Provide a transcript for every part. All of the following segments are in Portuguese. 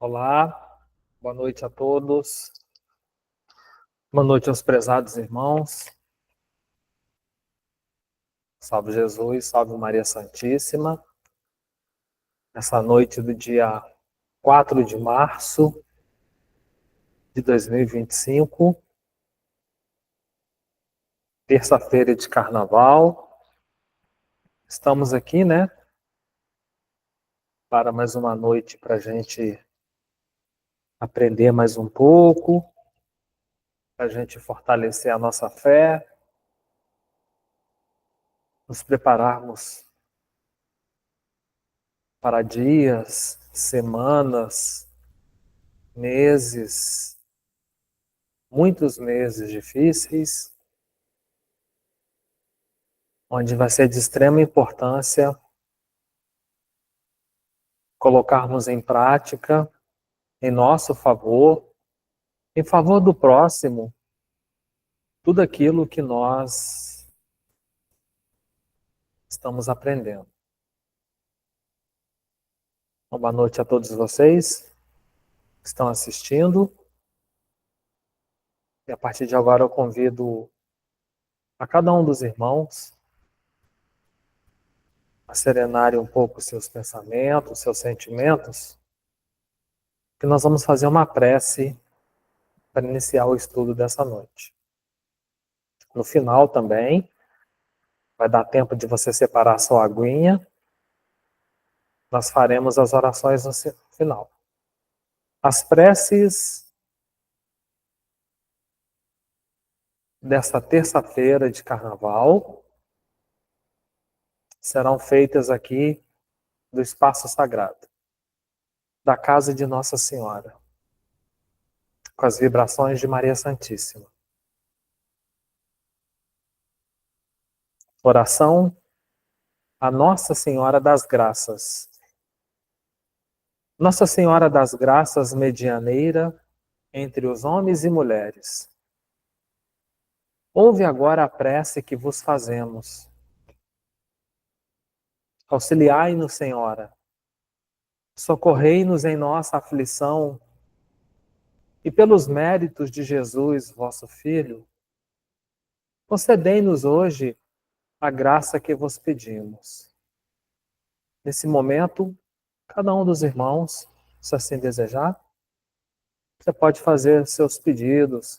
Olá, boa noite a todos. Boa noite aos prezados irmãos. Salve Jesus, salve Maria Santíssima. Essa noite do dia 4 de março de 2025, terça-feira de carnaval. Estamos aqui, né, para mais uma noite para a gente aprender mais um pouco, para a gente fortalecer a nossa fé, nos prepararmos para dias, semanas, meses, muitos meses difíceis, onde vai ser de extrema importância colocarmos em prática, em nosso favor, em favor do próximo, tudo aquilo que nós estamos aprendendo. Uma boa noite a todos vocês que estão assistindo. E a partir de agora eu convido a cada um dos irmãos a serenarem um pouco seus pensamentos, seus sentimentos, que nós vamos fazer uma prece para iniciar o estudo dessa noite. No final também, vai dar tempo de você separar a sua aguinha. Nós faremos as orações no final. As preces desta terça-feira de carnaval serão feitas aqui do espaço sagrado, da casa de Nossa Senhora, com as vibrações de Maria Santíssima. Oração a Nossa Senhora das Graças. Nossa Senhora das Graças, medianeira entre os homens e mulheres, ouve agora a prece que vos fazemos. Auxiliai-nos, Senhora, socorrei-nos em nossa aflição e pelos méritos de Jesus, vosso Filho, concedei-nos hoje a graça que vos pedimos. Nesse momento, cada um dos irmãos, se assim desejar, você pode fazer seus pedidos,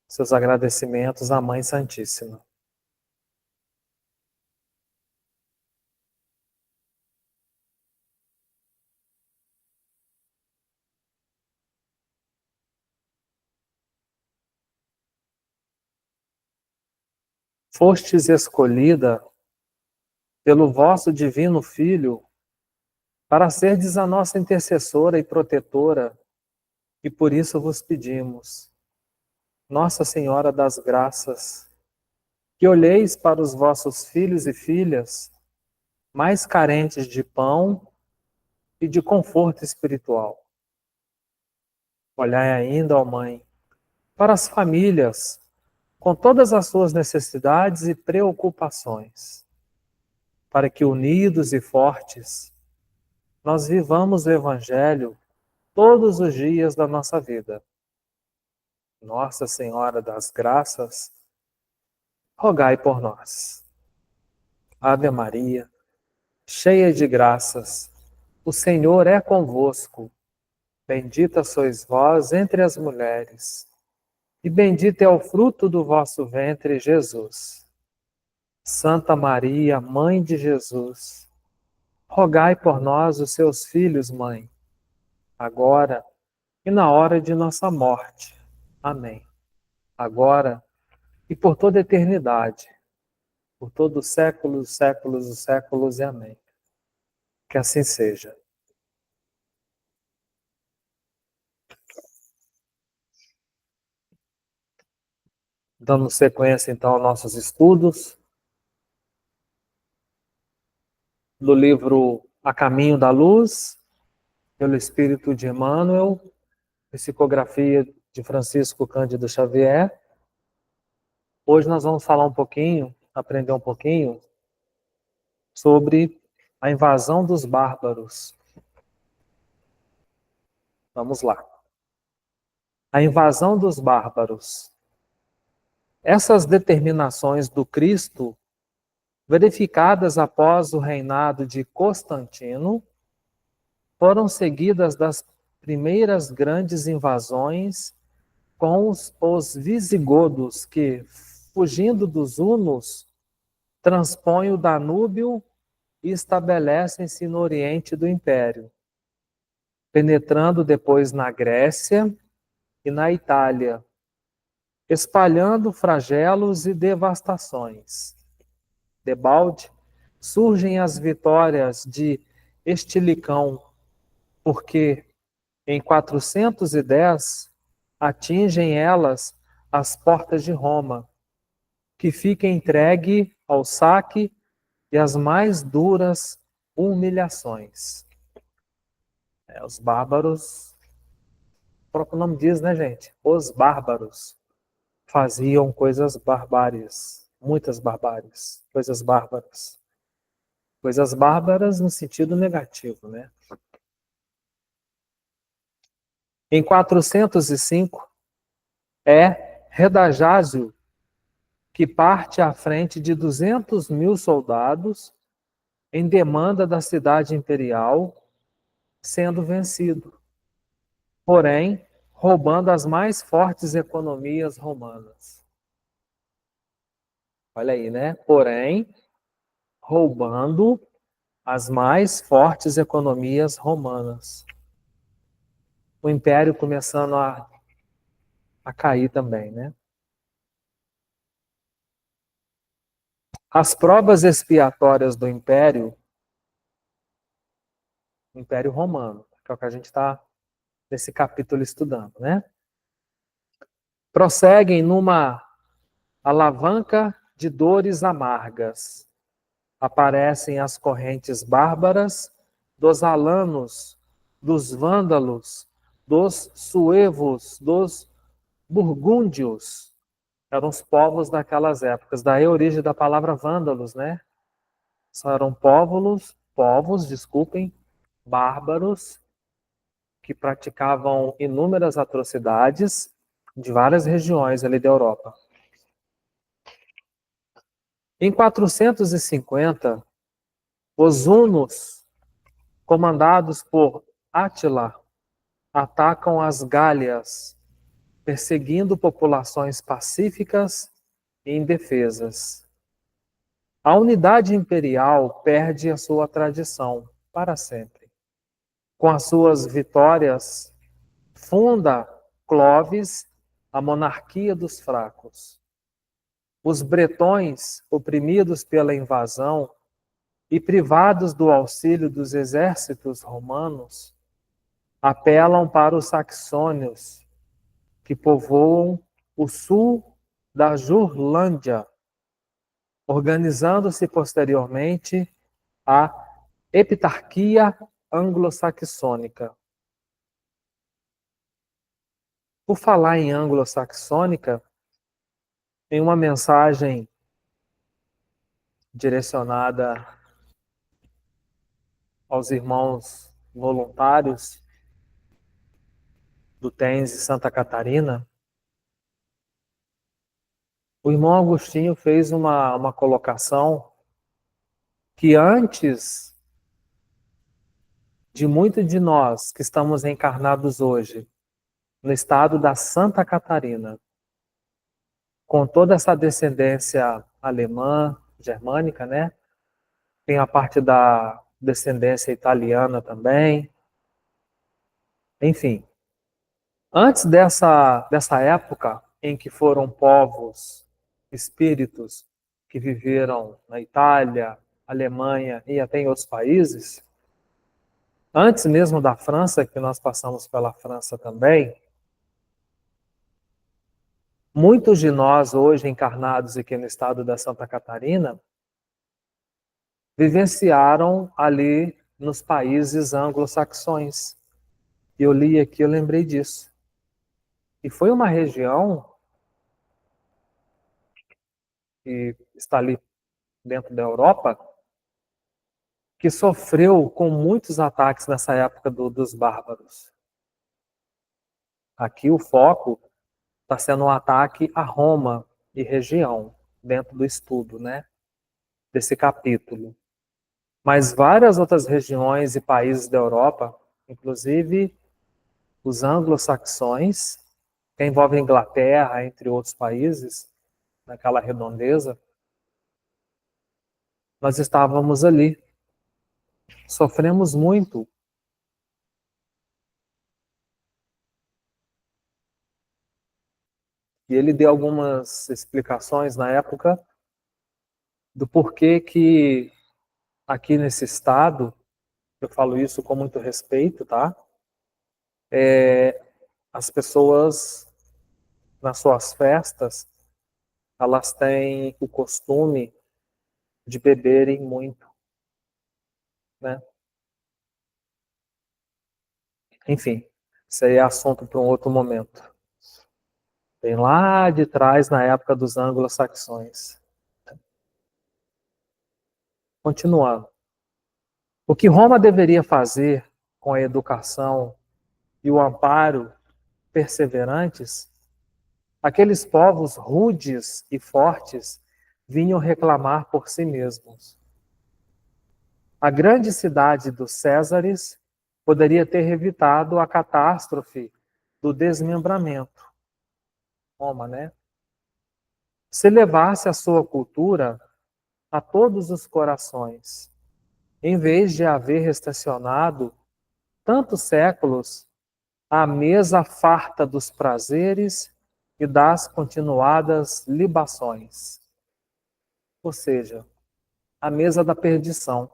seus agradecimentos à Mãe Santíssima. Fostes escolhida pelo vosso divino Filho para serdes a nossa intercessora e protetora, e por isso vos pedimos, Nossa Senhora das Graças, que olheis para os vossos filhos e filhas mais carentes de pão e de conforto espiritual. Olhai ainda, ó Mãe, para as famílias com todas as suas necessidades e preocupações, para que unidos e fortes nós vivamos o Evangelho todos os dias da nossa vida. Nossa Senhora das Graças, rogai por nós. Ave Maria, cheia de graças, o Senhor é convosco. Bendita sois vós entre as mulheres, e bendito é o fruto do vosso ventre, Jesus. Santa Maria, Mãe de Jesus, rogai por nós, os seus filhos, Mãe, agora e na hora de nossa morte. Amém. Agora e por toda a eternidade, por todos os séculos, séculos, os séculos, e amém. Que assim seja. Dando sequência, então, aos nossos estudos do livro A Caminho da Luz, pelo Espírito de Emmanuel, psicografia de Francisco Cândido Xavier. Hoje nós vamos falar um pouquinho, aprender um pouquinho, sobre a invasão dos bárbaros. Vamos lá. A invasão dos bárbaros. Essas determinações do Cristo, verificadas após o reinado de Constantino, foram seguidas das primeiras grandes invasões com os visigodos que, fugindo dos hunos, transpõem o Danúbio e estabelecem-se no oriente do império, penetrando depois na Grécia e na Itália, espalhando flagelos e devastações. Debalde, surgem as vitórias de Estilicão, porque em 410 atingem elas as portas de Roma, que fica entregue ao saque e às mais duras humilhações. Os bárbaros, o próprio nome diz, né, gente? Os bárbaros faziam coisas barbárias, muitas barbáries, coisas bárbaras. Coisas bárbaras no sentido negativo, né? Em 405, é Redajásio que parte à frente de 200.000 soldados em demanda da cidade imperial, sendo vencido, porém, roubando as mais fortes economias romanas. Olha aí, né? Porém, roubando as mais fortes economias romanas. O império começando a cair também, né? As provas expiatórias do Império Romano, que é o que a gente está nesse capítulo estudando, né? Prosseguem numa alavanca de dores amargas. Aparecem as correntes bárbaras dos alanos, dos vândalos, dos suevos, dos burgúndios. Eram os povos daquelas épocas. Daí a origem da palavra vândalos, né? Eram povos, desculpem, bárbaros, que praticavam inúmeras atrocidades de várias regiões ali da Europa. Em 450, os hunos, comandados por Átila, atacam as Gálias, perseguindo populações pacíficas e indefesas. A unidade imperial perde a sua tradição para sempre. Com as suas vitórias, funda Clovis a monarquia dos fracos. Os bretões, oprimidos pela invasão e privados do auxílio dos exércitos romanos, apelam para os saxônios, que povoam o sul da Jurlândia, organizando-se posteriormente a Epitarquia anglo-saxônica. Por falar em anglo-saxônica, em uma mensagem direcionada aos irmãos voluntários do TENS de Santa Catarina, o irmão Agostinho fez uma colocação que antes de muitos de nós que estamos encarnados hoje no estado da Santa Catarina, com toda essa descendência alemã, germânica, né? Tem a parte da descendência italiana também. Enfim, antes dessa época em que foram povos, espíritos que viveram na Itália, Alemanha e até em outros países, antes mesmo da França, que nós passamos pela França também, muitos de nós hoje encarnados aqui no estado da Santa Catarina vivenciaram ali nos países anglo-saxões. E eu li aqui, eu lembrei disso. E foi uma região que está ali dentro da Europa que sofreu com muitos ataques nessa época dos bárbaros. Aqui o foco está sendo um ataque a Roma e região, dentro do estudo, né, desse capítulo. Mas várias outras regiões e países da Europa, inclusive os anglo-saxões, que envolve a Inglaterra, entre outros países, naquela redondeza, nós estávamos ali. Sofremos muito. E ele deu algumas explicações na época do porquê que aqui nesse estado, eu falo isso com muito respeito, tá? As pessoas, nas suas festas, elas têm o costume de beberem muito, né? Enfim, isso aí é assunto para um outro momento. Tem lá de trás, na época dos anglo-saxões. Continuando. O que Roma deveria fazer com a educação e o amparo perseverantes, aqueles povos rudes e fortes vinham reclamar por si mesmos. A grande cidade dos Césares poderia ter evitado a catástrofe do desmembramento. Roma, né? Se levasse a sua cultura a todos os corações, em vez de haver estacionado tantos séculos à mesa farta dos prazeres e das continuadas libações. Ou seja, a mesa da perdição.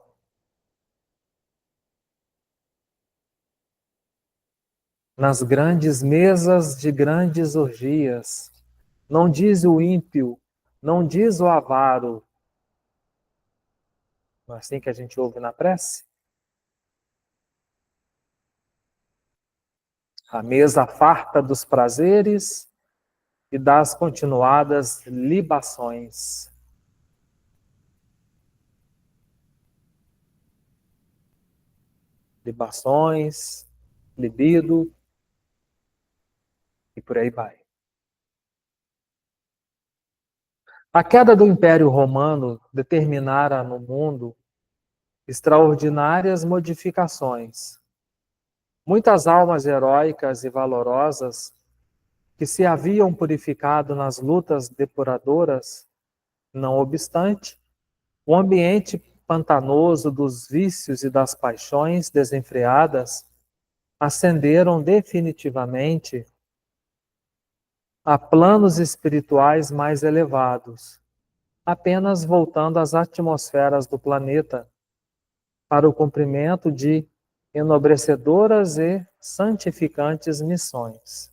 Nas grandes mesas de grandes orgias, não diz o ímpio, não diz o avaro. Não é assim que a gente ouve na prece? A mesa farta dos prazeres e das continuadas libações. Libações, libido e por aí vai. A queda do Império Romano determinara no mundo extraordinárias modificações. Muitas almas heróicas e valorosas que se haviam purificado nas lutas depuradoras, não obstante, o ambiente pantanoso dos vícios e das paixões desenfreadas ascenderam definitivamente a planos espirituais mais elevados, apenas voltando às atmosferas do planeta para o cumprimento de enobrecedoras e santificantes missões.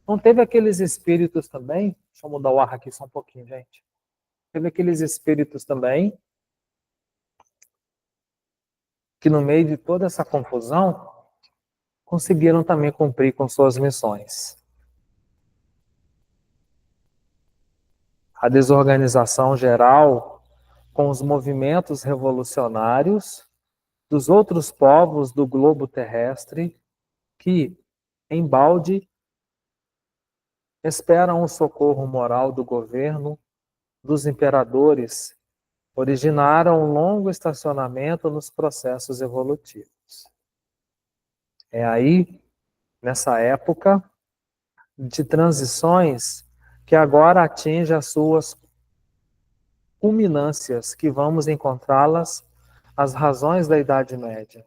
Não teve aqueles espíritos também? Deixa eu mudar o ar aqui só um pouquinho, gente. Teve aqueles espíritos também que no meio de toda essa confusão conseguiram também cumprir com suas missões. A desorganização geral com os movimentos revolucionários dos outros povos do globo terrestre que, embalde, esperam o socorro moral do governo dos imperadores, originaram um longo estacionamento nos processos evolutivos. É aí, nessa época de transições, que agora atinge as suas culminâncias, que vamos encontrá-las as razões da Idade Média,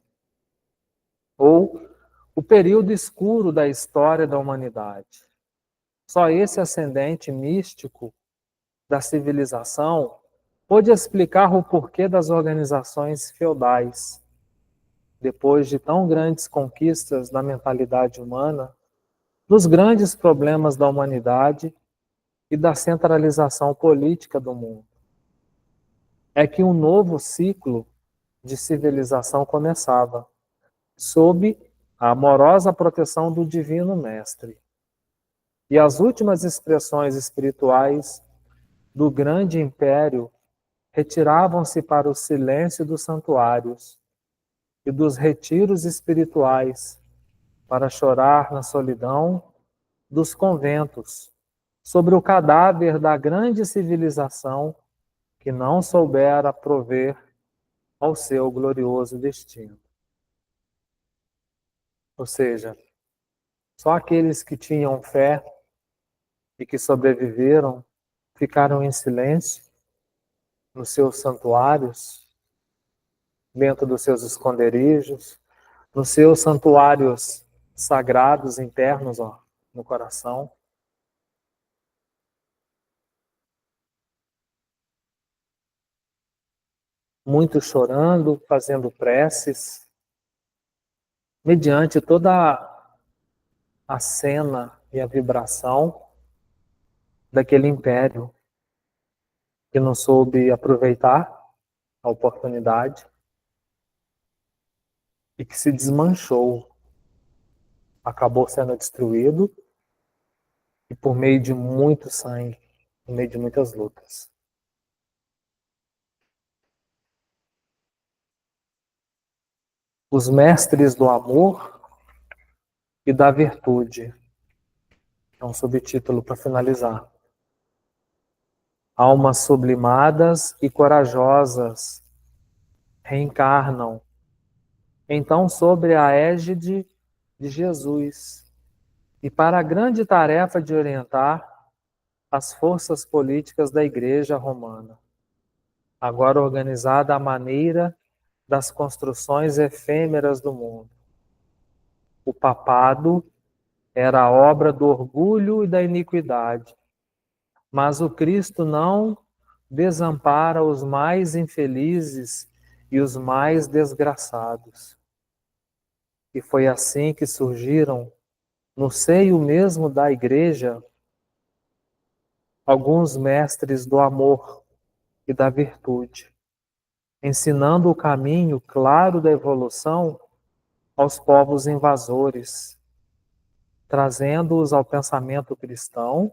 ou o período escuro da história da humanidade. Só esse ascendente místico da civilização pôde explicar o porquê das organizações feudais, depois de tão grandes conquistas da mentalidade humana, dos grandes problemas da humanidade e da centralização política do mundo. É que um novo ciclo de civilização começava, sob a amorosa proteção do Divino Mestre. E as últimas expressões espirituais do grande império retiravam-se para o silêncio dos santuários e dos retiros espirituais para chorar na solidão dos conventos, sobre o cadáver da grande civilização que não soubera prover ao seu glorioso destino. Ou seja, só aqueles que tinham fé e que sobreviveram ficaram em silêncio nos seus santuários, dentro dos seus esconderijos, nos seus santuários sagrados internos, ó, no coração. Muitos chorando, fazendo preces, mediante toda a cena e a vibração daquele império que não soube aproveitar a oportunidade e que se desmanchou, acabou sendo destruído e por meio de muito sangue, por meio de muitas lutas. Os mestres do amor e da virtude. É um subtítulo para finalizar. Almas sublimadas e corajosas reencarnam, então, sobre a égide de Jesus, e para a grande tarefa de orientar as forças políticas da Igreja Romana, agora organizada à maneira das construções efêmeras do mundo. O papado era a obra do orgulho e da iniquidade, mas o Cristo não desampara os mais infelizes e os mais desgraçados. E foi assim que surgiram, no seio mesmo da Igreja, alguns mestres do amor e da virtude, ensinando o caminho claro da evolução aos povos invasores, trazendo-os ao pensamento cristão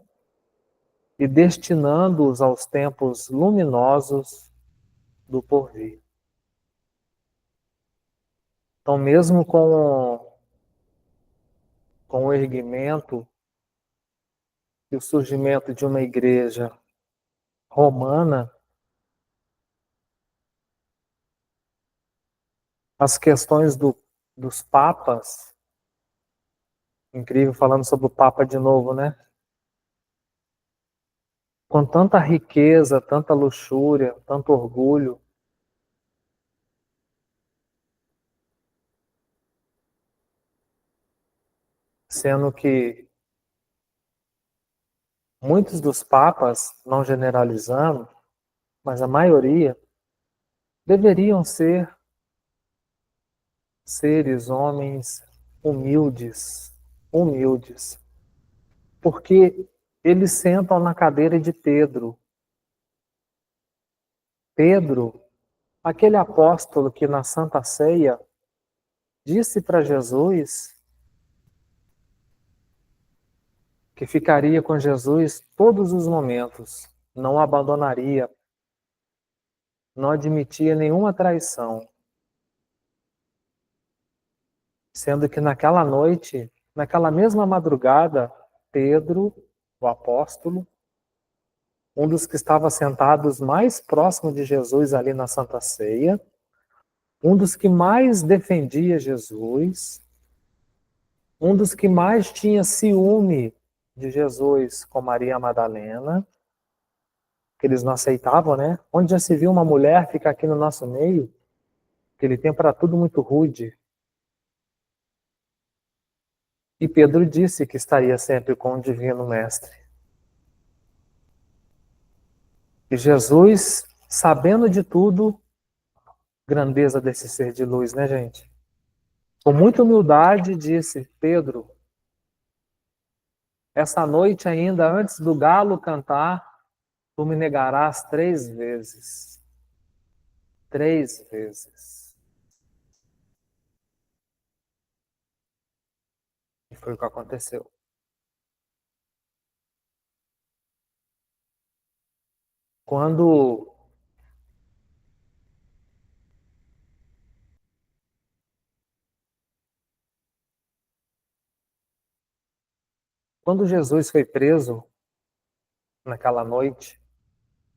e destinando-os aos tempos luminosos do porvir. Então, mesmo com o erguimento e o surgimento de uma igreja romana, as questões dos papas, incrível falando sobre o papa de novo, né? Com tanta riqueza, tanta luxúria, tanto orgulho, sendo que muitos dos papas, não generalizando, mas a maioria, deveriam ser seres, homens humildes, humildes, porque eles sentam na cadeira de Pedro. Pedro, aquele apóstolo que na Santa Ceia disse para Jesus que ficaria com Jesus todos os momentos, não o abandonaria, não admitia nenhuma traição. Sendo que naquela noite, naquela mesma madrugada, Pedro, o apóstolo, um dos que estava sentados mais próximo de Jesus ali na Santa Ceia, um dos que mais defendia Jesus, um dos que mais tinha ciúme de Jesus com Maria Madalena, que eles não aceitavam, né? Onde já se viu uma mulher ficar aqui no nosso meio? Aquele tempo era tudo muito rude. E Pedro disse que estaria sempre com o Divino Mestre. E Jesus, sabendo de tudo, grandeza desse ser de luz, né, gente? Com muita humildade, disse: Pedro, essa noite ainda, antes do galo cantar, tu me negarás 3 vezes. 3 vezes. E foi o que aconteceu. Quando Quando Jesus foi preso naquela noite,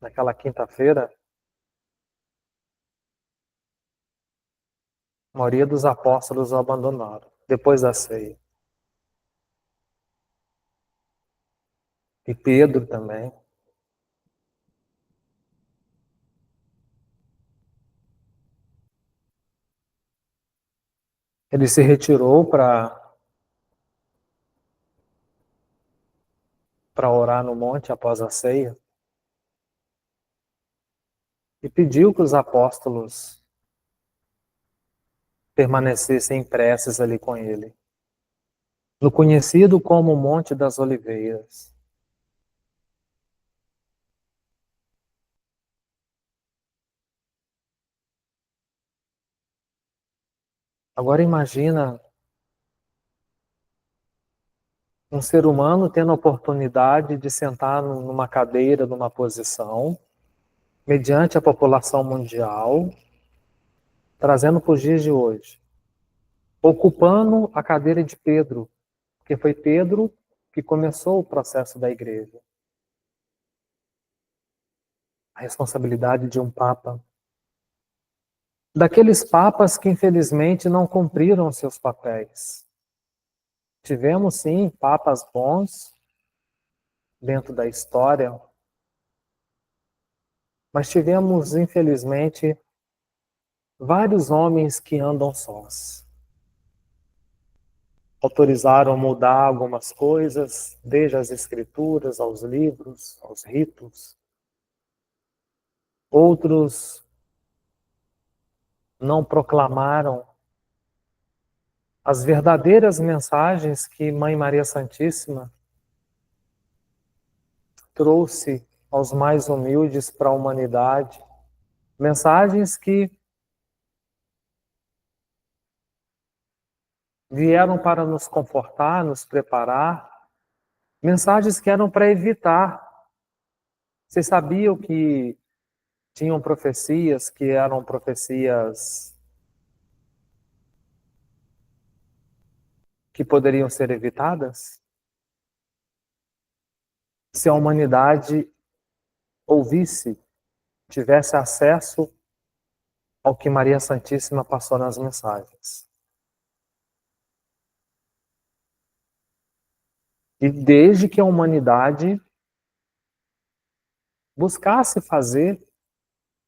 naquela quinta-feira, a maioria dos apóstolos o abandonaram, depois da ceia. E Pedro também. Ele se retirou para orar no monte após a ceia e pediu que os apóstolos permanecessem em preces ali com ele, no conhecido como Monte das Oliveiras. Agora imagina um ser humano tendo a oportunidade de sentar numa cadeira, numa posição, mediante a população mundial, trazendo para os dias de hoje, ocupando a cadeira de Pedro, porque foi Pedro que começou o processo da igreja. A responsabilidade de um papa. Daqueles papas que infelizmente não cumpriram seus papéis. Tivemos sim papas bons dentro da história, mas tivemos infelizmente vários homens que andam sós. Autorizaram mudar algumas coisas, desde as escrituras, aos livros, aos ritos. Outros não proclamaram as verdadeiras mensagens que Mãe Maria Santíssima trouxe aos mais humildes para a humanidade. Mensagens que vieram para nos confortar, nos preparar. Mensagens que eram para evitar. Vocês sabiam que tinham profecias que eram profecias que poderiam ser evitadas? Se a humanidade ouvisse, tivesse acesso ao que Maria Santíssima passou nas mensagens. E desde que a humanidade buscasse fazer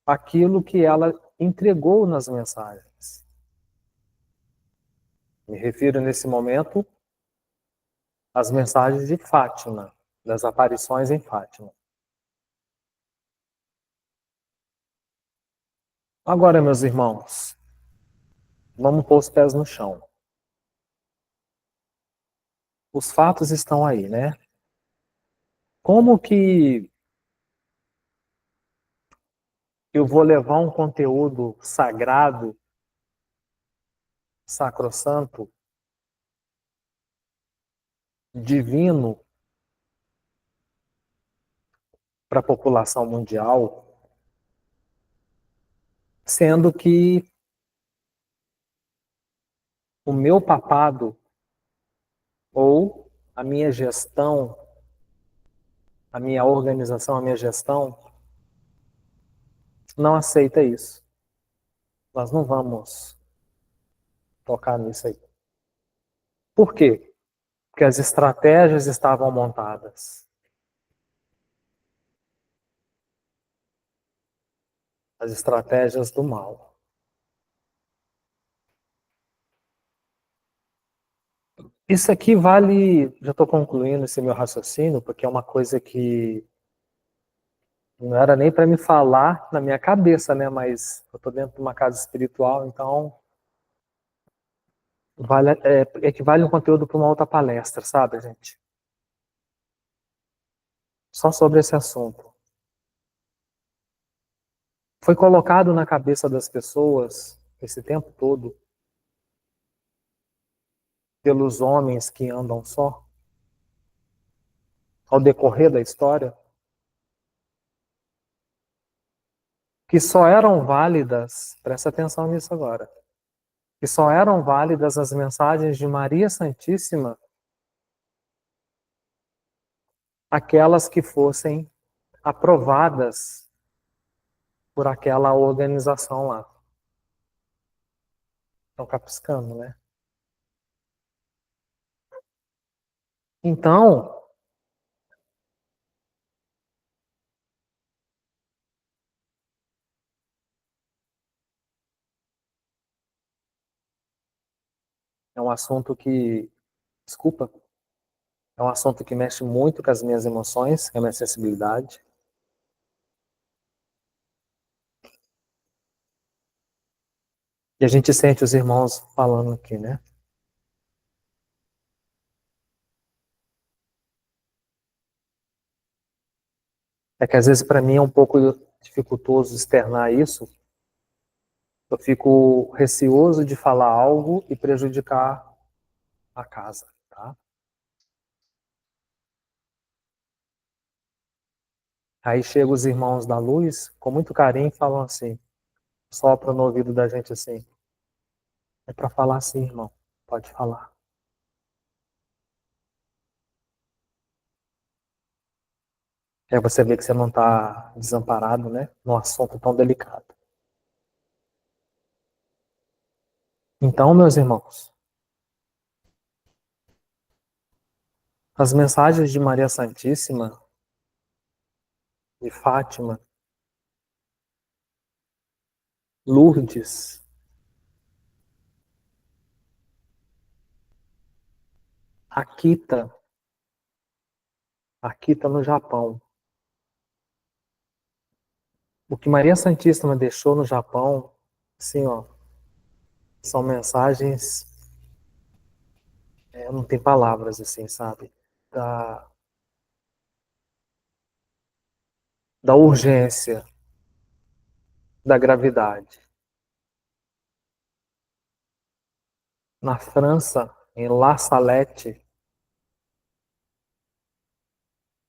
aquilo que ela entregou nas mensagens. Me refiro nesse momento às mensagens de Fátima, das aparições em Fátima. Agora, meus irmãos, vamos pôr os pés no chão. Os fatos estão aí, né? Como que eu vou levar um conteúdo sagrado, sacrossanto, divino, para a população mundial, sendo que o meu papado ou a minha gestão, a minha organização, a minha gestão não aceita isso. Nós não vamos tocar nisso aí. Por quê? Porque as estratégias estavam montadas. As estratégias do mal. Isso aqui vale, já estou concluindo esse meu raciocínio, porque é uma coisa que não era nem para me falar na minha cabeça, né? Mas eu estou dentro de uma casa espiritual, então equivale um conteúdo para uma outra palestra, sabe, gente? Só sobre esse assunto. Foi colocado na cabeça das pessoas, esse tempo todo, pelos homens que andam só, ao decorrer da história, que só eram válidas, presta atenção nisso agora, que só eram válidas as mensagens de Maria Santíssima aquelas que fossem aprovadas por aquela organização lá. Estão capiscando, né? Então, é um assunto que, desculpa, é um assunto que mexe muito com as minhas emoções, com a minha sensibilidade. E a gente sente os irmãos falando aqui, né? É que às vezes para mim é um pouco dificultoso externar isso. Eu fico receoso de falar algo e prejudicar a casa, tá? Aí chegam os irmãos da luz, com muito carinho, e falam assim, sopram no ouvido da gente assim, é para falar assim, irmão, pode falar. Aí você vê que você não está desamparado, né? Num assunto tão delicado. Então, meus irmãos, as mensagens de Maria Santíssima, de Fátima, Lourdes, Akita, Akita no Japão. O que Maria Santíssima deixou no Japão, assim, ó, são mensagens, não tem palavras, assim, sabe? Da, da urgência, da gravidade. Na França, em La Salette,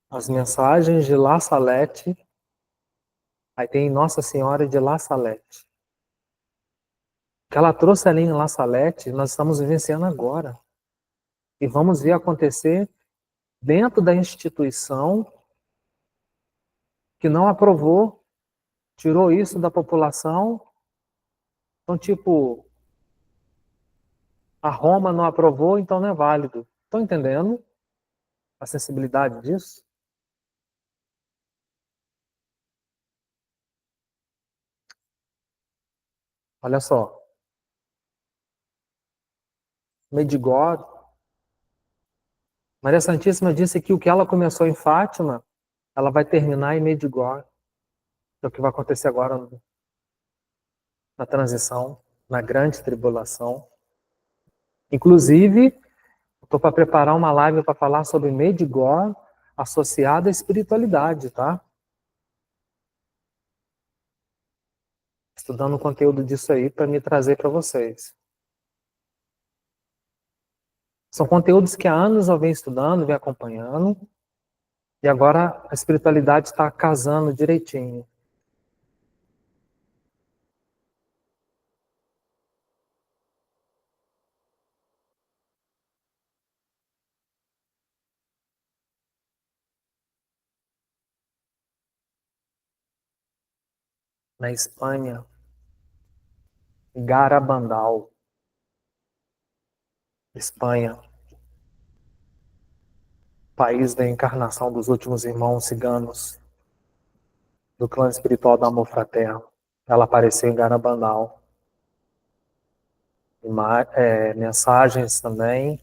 as mensagens de La Salette, aí tem Nossa Senhora de La Salette. O que ela trouxe ali em La Salette, nós estamos vivenciando agora. E vamos ver acontecer dentro da instituição que não aprovou, tirou isso da população. Então, tipo, a Roma não aprovou, então não é válido. Estão entendendo a sensibilidade disso? Olha só, Medigod, Maria Santíssima disse que o que ela começou em Fátima, ela vai terminar em Medigod. É o que vai acontecer agora na transição, na grande tribulação. Inclusive, estou para preparar uma live para falar sobre Medigod associada à espiritualidade, tá? Estudando o conteúdo disso aí para me trazer para vocês. São conteúdos que há anos eu venho estudando, venho acompanhando, e agora a espiritualidade está casando direitinho. Na Espanha, Garabandal, Espanha, país da encarnação dos últimos irmãos ciganos do clã espiritual do amor fraterno. Ela apareceu em Garabandal. Mensagens também.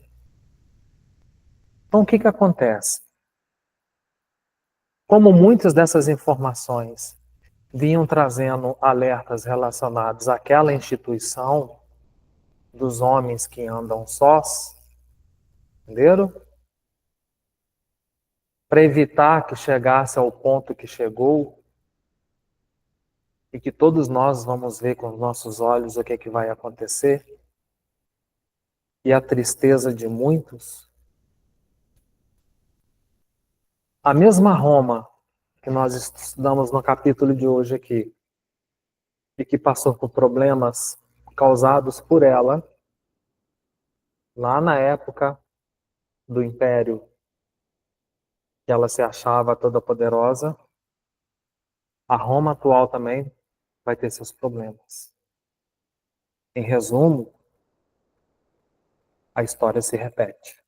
Então, o que que acontece? Como muitas dessas informações vinham trazendo alertas relacionados àquela instituição dos homens que andam sós, entenderam? Para evitar que chegasse ao ponto que chegou e que todos nós vamos ver com os nossos olhos o que é que vai acontecer e a tristeza de muitos. A mesma Roma que nós estudamos no capítulo de hoje aqui e que passou por problemas causados por ela lá na época do Império, que ela se achava toda poderosa, a Roma atual também vai ter seus problemas. Em resumo, a história se repete.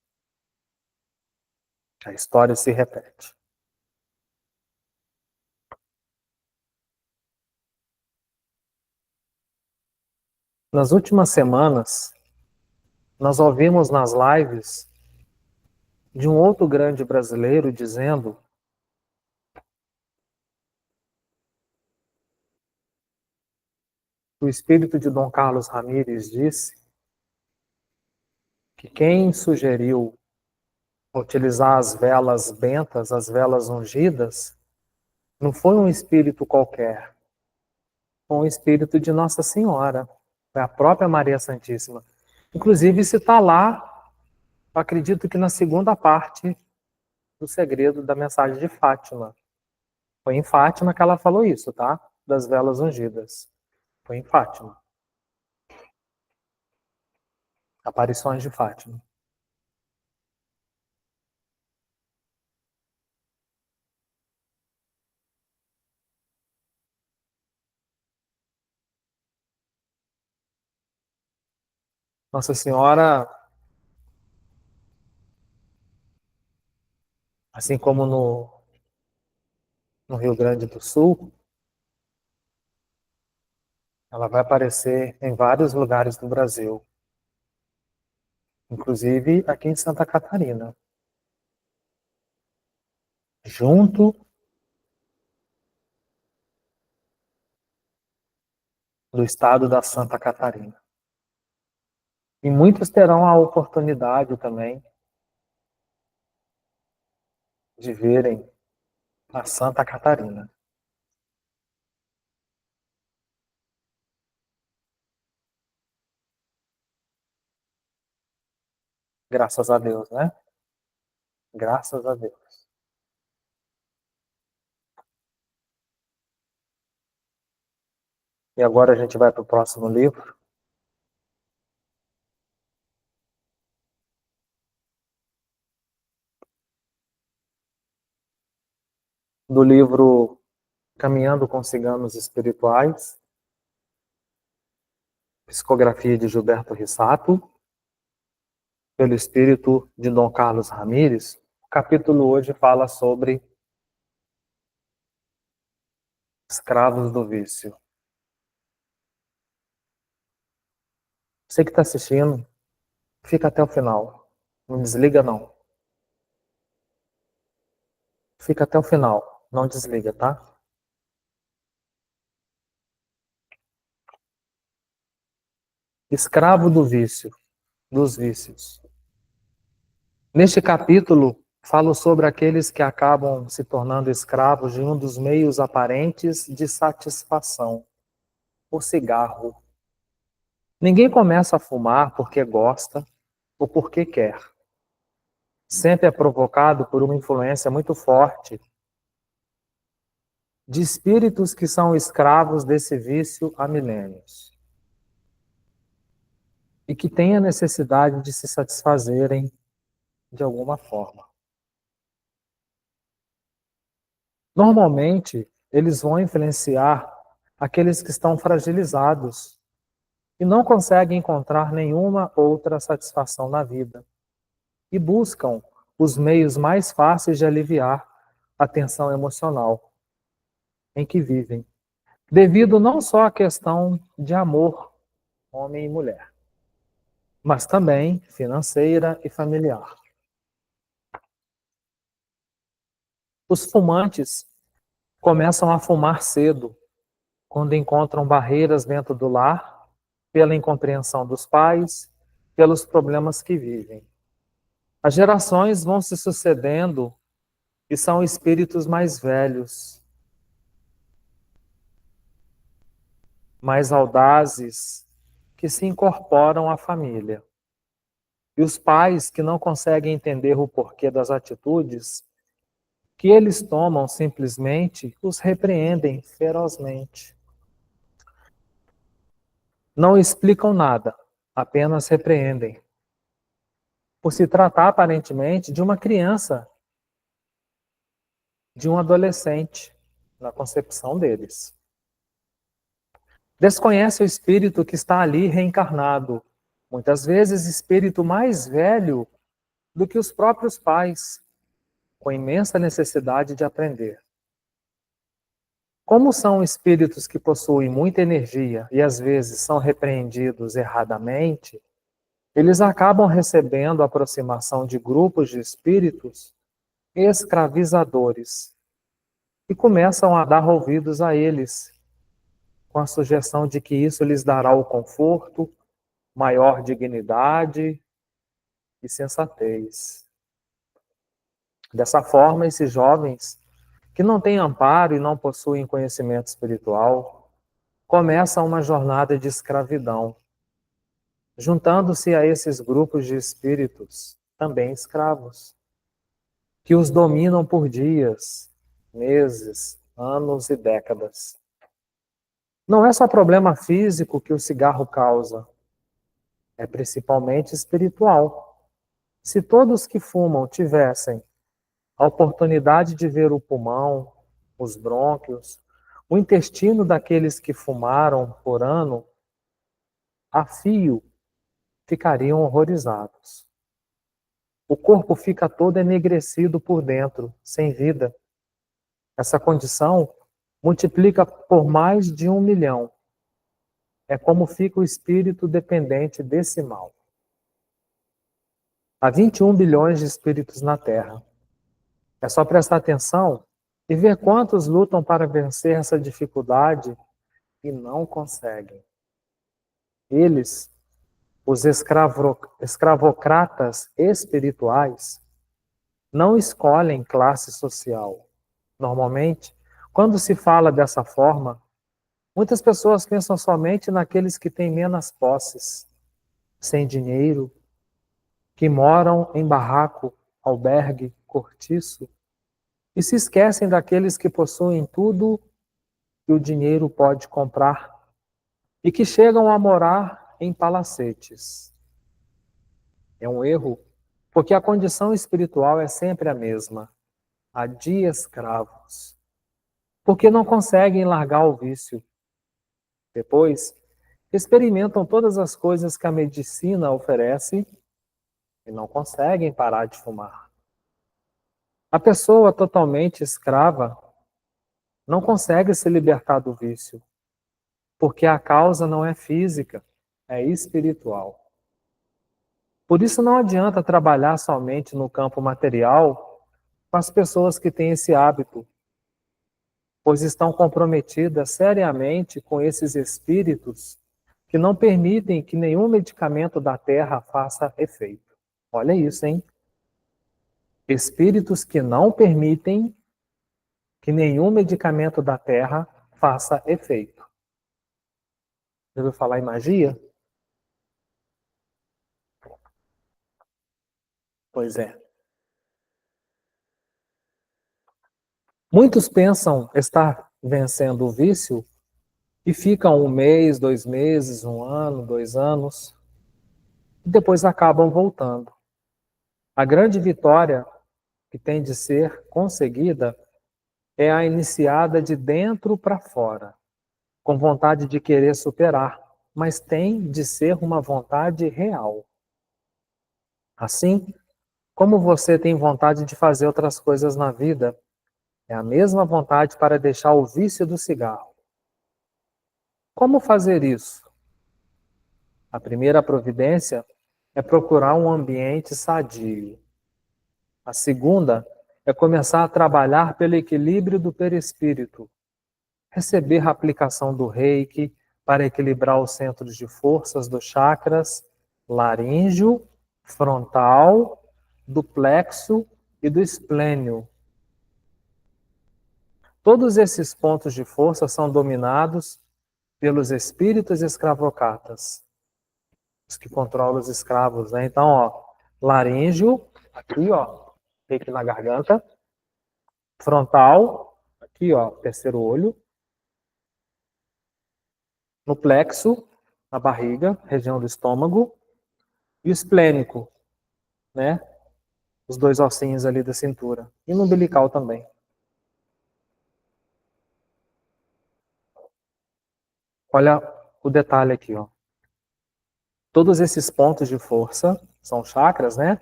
A história se repete. Nas últimas semanas, nós ouvimos nas lives de um outro grande brasileiro dizendo que o espírito de Dom Carlos Ramírez disse que quem sugeriu utilizar as velas bentas, as velas ungidas, não foi um espírito qualquer, foi um espírito de Nossa Senhora, foi a própria Maria Santíssima. Inclusive, isso está lá, acredito que na segunda parte do segredo da mensagem de Fátima. Foi em Fátima que ela falou isso, tá? Das velas ungidas. Foi em Fátima. Aparições de Fátima. Nossa Senhora, assim como no Rio Grande do Sul, ela vai aparecer em vários lugares do Brasil, inclusive aqui em Santa Catarina, junto do estado da Santa Catarina. E muitos terão a oportunidade também de verem a Santa Catarina. Graças a Deus, né? Graças a Deus. E agora a gente vai para o próximo livro. Do livro Caminhando com Ciganos Espirituais, psicografia de Gilberto Rissato, pelo espírito de Dom Carlos Ramírez. O capítulo hoje fala sobre escravos do vício. Você que está assistindo, fica até o final. Não desliga, não. Fica até o final. Não desliga, tá? Escravo do vício, dos vícios. Neste capítulo, falo sobre aqueles que acabam se tornando escravos de um dos meios aparentes de satisfação, o cigarro. Ninguém começa a fumar porque gosta ou porque quer. Sempre é provocado por uma influência muito forte de espíritos que são escravos desse vício há milênios e que têm a necessidade de se satisfazerem de alguma forma. Normalmente, eles vão influenciar aqueles que estão fragilizados e não conseguem encontrar nenhuma outra satisfação na vida e buscam os meios mais fáceis de aliviar a tensão emocional em que vivem, devido não só à questão de amor, homem e mulher, mas também financeira e familiar. Os fumantes começam a fumar cedo, quando encontram barreiras dentro do lar, pela incompreensão dos pais, pelos problemas que vivem. As gerações vão se sucedendo e são espíritos mais velhos, mais audazes, que se incorporam à família. E os pais que não conseguem entender o porquê das atitudes que eles tomam, simplesmente os repreendem ferozmente. Não explicam nada, apenas repreendem. Por se tratar aparentemente de uma criança de um adolescente na concepção deles. Desconhece o espírito que está ali reencarnado, muitas vezes espírito mais velho do que os próprios pais, com imensa necessidade de aprender. Como são espíritos que possuem muita energia e às vezes são repreendidos erradamente, eles acabam recebendo a aproximação de grupos de espíritos escravizadores e começam a dar ouvidos a eles, com a sugestão de que isso lhes dará o conforto, maior dignidade e sensatez. Dessa forma, esses jovens, que não têm amparo e não possuem conhecimento espiritual, começam uma jornada de escravidão, juntando-se a esses grupos de espíritos, também escravos, que os dominam por dias, meses, anos e décadas. Não é só problema físico que o cigarro causa, é principalmente espiritual. Se todos que fumam tivessem a oportunidade de ver o pulmão, os brônquios, o intestino daqueles que fumaram por ano, a fio ficariam horrorizados. O corpo fica todo enegrecido por dentro, sem vida. Essa condição multiplica por mais de 1 milhão. É como fica o espírito dependente desse mal. Há 21 bilhões de espíritos na Terra. É só prestar atenção e ver quantos lutam para vencer essa dificuldade e não conseguem. Eles, os escravocratas espirituais, não escolhem classe social. Normalmente, quando se fala dessa forma, muitas pessoas pensam somente naqueles que têm menos posses, sem dinheiro, que moram em barraco, albergue, cortiço, e se esquecem daqueles que possuem tudo que o dinheiro pode comprar e que chegam a morar em palacetes. É um erro, porque a condição espiritual é sempre a mesma, a de escravos, porque não conseguem largar o vício. Depois, experimentam todas as coisas que a medicina oferece e não conseguem parar de fumar. A pessoa totalmente escrava não consegue se libertar do vício, porque a causa não é física, é espiritual. Por isso não adianta trabalhar somente no campo material com as pessoas que têm esse hábito, pois estão comprometidas seriamente com esses espíritos que não permitem que nenhum medicamento da terra faça efeito. Olha isso, hein? Espíritos que não permitem que nenhum medicamento da terra faça efeito. Já ouviu falar em magia? Pois é. Muitos pensam estar vencendo o vício e ficam 1 mês, 2 meses, 1 ano, 2 anos, e depois acabam voltando. A grande vitória que tem de ser conseguida é a iniciada de dentro para fora, com vontade de querer superar, mas tem de ser uma vontade real. Assim, como você tem vontade de fazer outras coisas na vida, é a mesma vontade para deixar o vício do cigarro. Como fazer isso? A primeira providência é procurar um ambiente sadio. A segunda é começar a trabalhar pelo equilíbrio do perispírito, receber a aplicação do Reiki para equilibrar os centros de forças dos chakras laríngeo, frontal, do plexo e do esplênio. Todos esses pontos de força são dominados pelos espíritos escravocatas, os que controlam os escravos, né? Então, ó, laríngeo, aqui, ó, Reiki na garganta, frontal, aqui, ó, terceiro olho, no plexo, na barriga, região do estômago, e o esplênico, né? Os 2 ossinhos ali da cintura. E no umbilical também. Olha o detalhe aqui, ó. Todos esses pontos de força são chakras, né?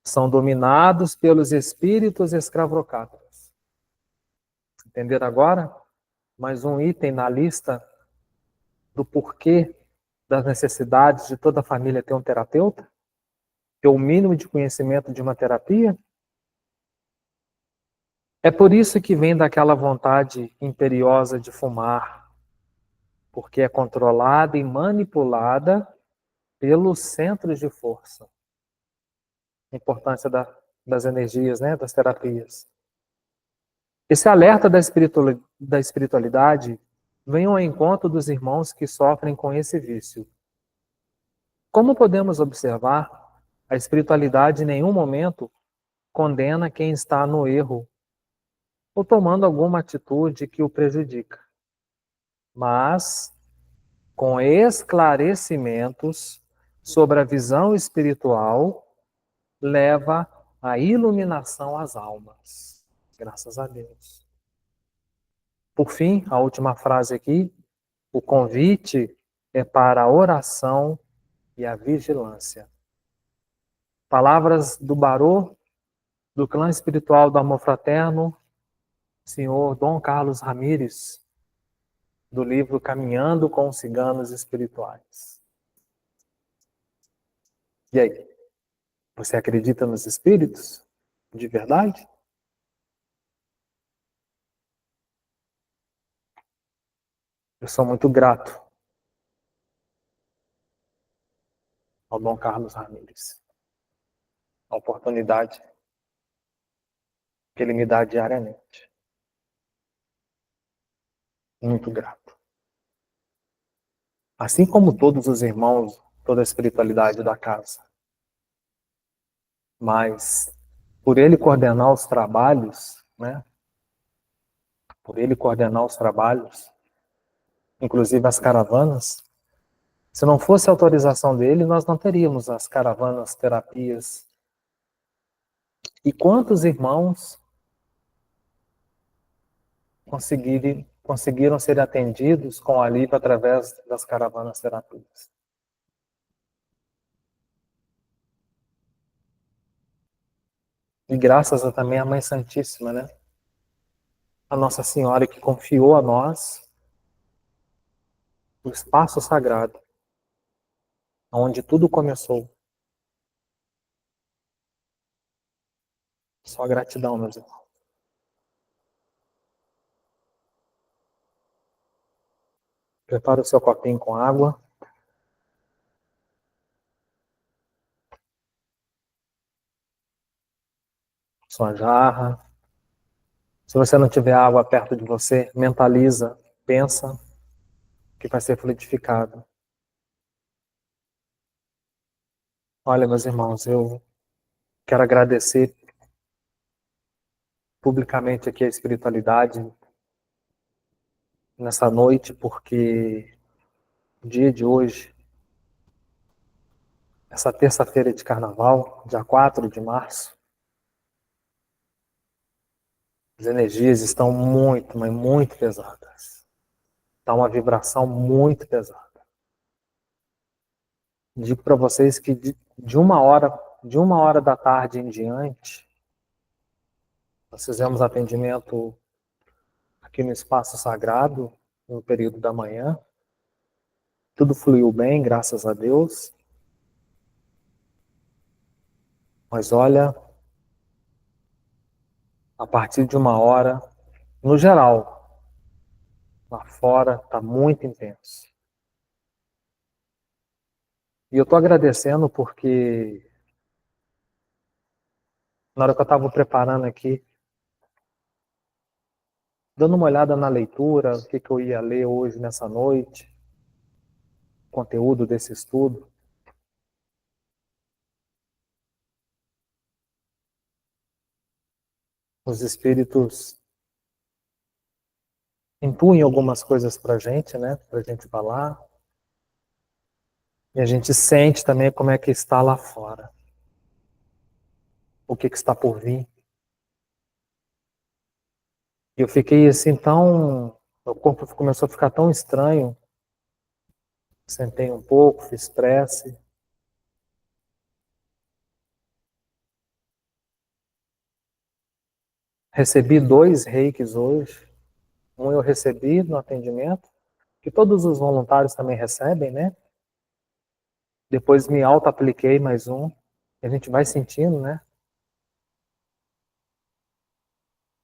São dominados pelos espíritos escravocratas. Entenderam agora? Mais um item na lista do porquê das necessidades de toda a família ter um terapeuta? Ter o mínimo de conhecimento de uma terapia? É por isso que vem daquela vontade imperiosa de fumar, porque é controlada e manipulada pelos centros de força. A importância das energias, né, das terapias. Esse alerta da espiritualidade vem ao encontro dos irmãos que sofrem com esse vício. Como podemos observar, a espiritualidade em nenhum momento condena quem está no erro ou tomando alguma atitude que o prejudica, mas com esclarecimentos sobre a visão espiritual, leva a iluminação às almas. Graças a Deus. Por fim, a última frase aqui, o convite é para a oração e a vigilância. Palavras do Barô, do clã espiritual do Amor Fraterno, senhor Dom Carlos Ramires, do livro Caminhando com os Ciganos Espirituais. E aí, você acredita nos espíritos? De verdade? Eu sou muito grato ao Dom Carlos Ramires, a oportunidade que ele me dá diariamente. Muito grato. Assim como todos os irmãos, toda a espiritualidade da casa. Mas, por ele coordenar os trabalhos, né? Por ele coordenar os trabalhos, inclusive as caravanas, se não fosse a autorização dele, nós não teríamos as caravanas, terapias. E quantos irmãos conseguiram ser atendidos com alívio através das caravanas terapias? E graças a também à Mãe Santíssima, né? A Nossa Senhora que confiou a nós o espaço sagrado, onde tudo começou. Só gratidão, meus irmãos. Prepara o seu copinho com água. Sua jarra. Se você não tiver água perto de você, mentaliza, pensa que vai ser fluidificado. Olha, meus irmãos, eu quero agradecer publicamente aqui a espiritualidade nessa noite, porque o dia de hoje, essa terça-feira de carnaval, dia 4 de março, as energias estão muito, mas muito pesadas. Está uma vibração muito pesada. Digo para vocês que de uma hora da tarde em diante, nós fizemos atendimento aqui no espaço sagrado, no período da manhã. Tudo fluiu bem, graças a Deus. Mas olha, a partir de uma hora, no geral, lá fora está muito intenso. E eu estou agradecendo porque na hora que eu estava preparando aqui, dando uma olhada na leitura, o que eu ia ler hoje nessa noite, conteúdo desse estudo, os espíritos intuem algumas coisas para a gente, né? Para a gente falar. E a gente sente também como é que está lá fora. O que está por vir. E eu fiquei assim tão Meu corpo começou a ficar tão estranho. Sentei um pouco, fiz prece. Recebi 2 reikis hoje. Um eu recebi no atendimento, que todos os voluntários também recebem, né? Depois me auto-apliquei mais um. A gente vai sentindo, né?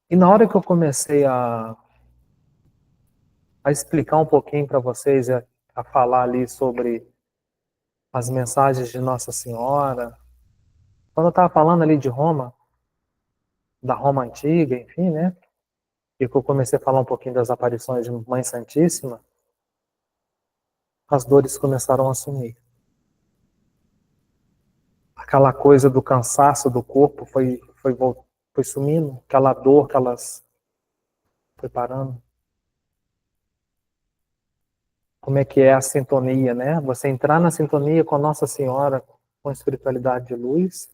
E na hora que eu comecei a explicar um pouquinho para vocês, a falar ali sobre as mensagens de Nossa Senhora, quando eu estava falando ali de Roma, da Roma antiga, enfim, né? E que eu comecei a falar um pouquinho das aparições de Mãe Santíssima, as dores começaram a sumir. Aquela coisa do cansaço do corpo foi sumindo, aquela dor que elas foi parando. Como é que é a sintonia, né? Você entrar na sintonia com a Nossa Senhora, com a espiritualidade de luz.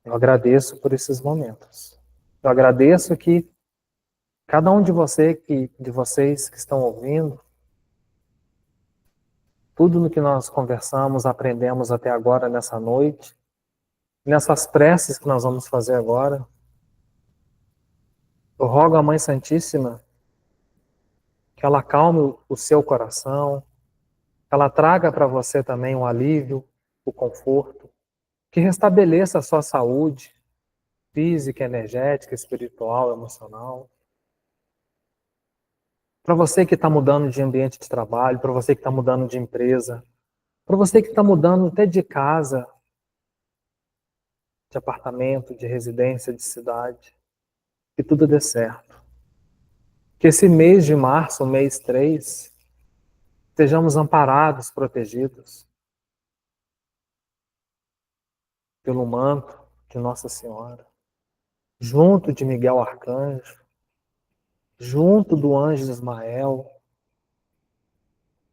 Eu agradeço por esses momentos. Eu agradeço que cada um de vocês que estão ouvindo, tudo no que nós conversamos, aprendemos até agora nessa noite, nessas preces que nós vamos fazer agora, eu rogo à Mãe Santíssima que ela acalme o seu coração, que ela traga para você também um alívio, o conforto, que restabeleça a sua saúde física, energética, espiritual, emocional. Para você que está mudando de ambiente de trabalho, para você que está mudando de empresa, para você que está mudando até de casa, de apartamento, de residência, de cidade, que tudo dê certo. Que esse mês de março, mês 3, estejamos amparados, protegidos pelo manto de Nossa Senhora, junto de Miguel Arcanjo, junto do anjo Ismael,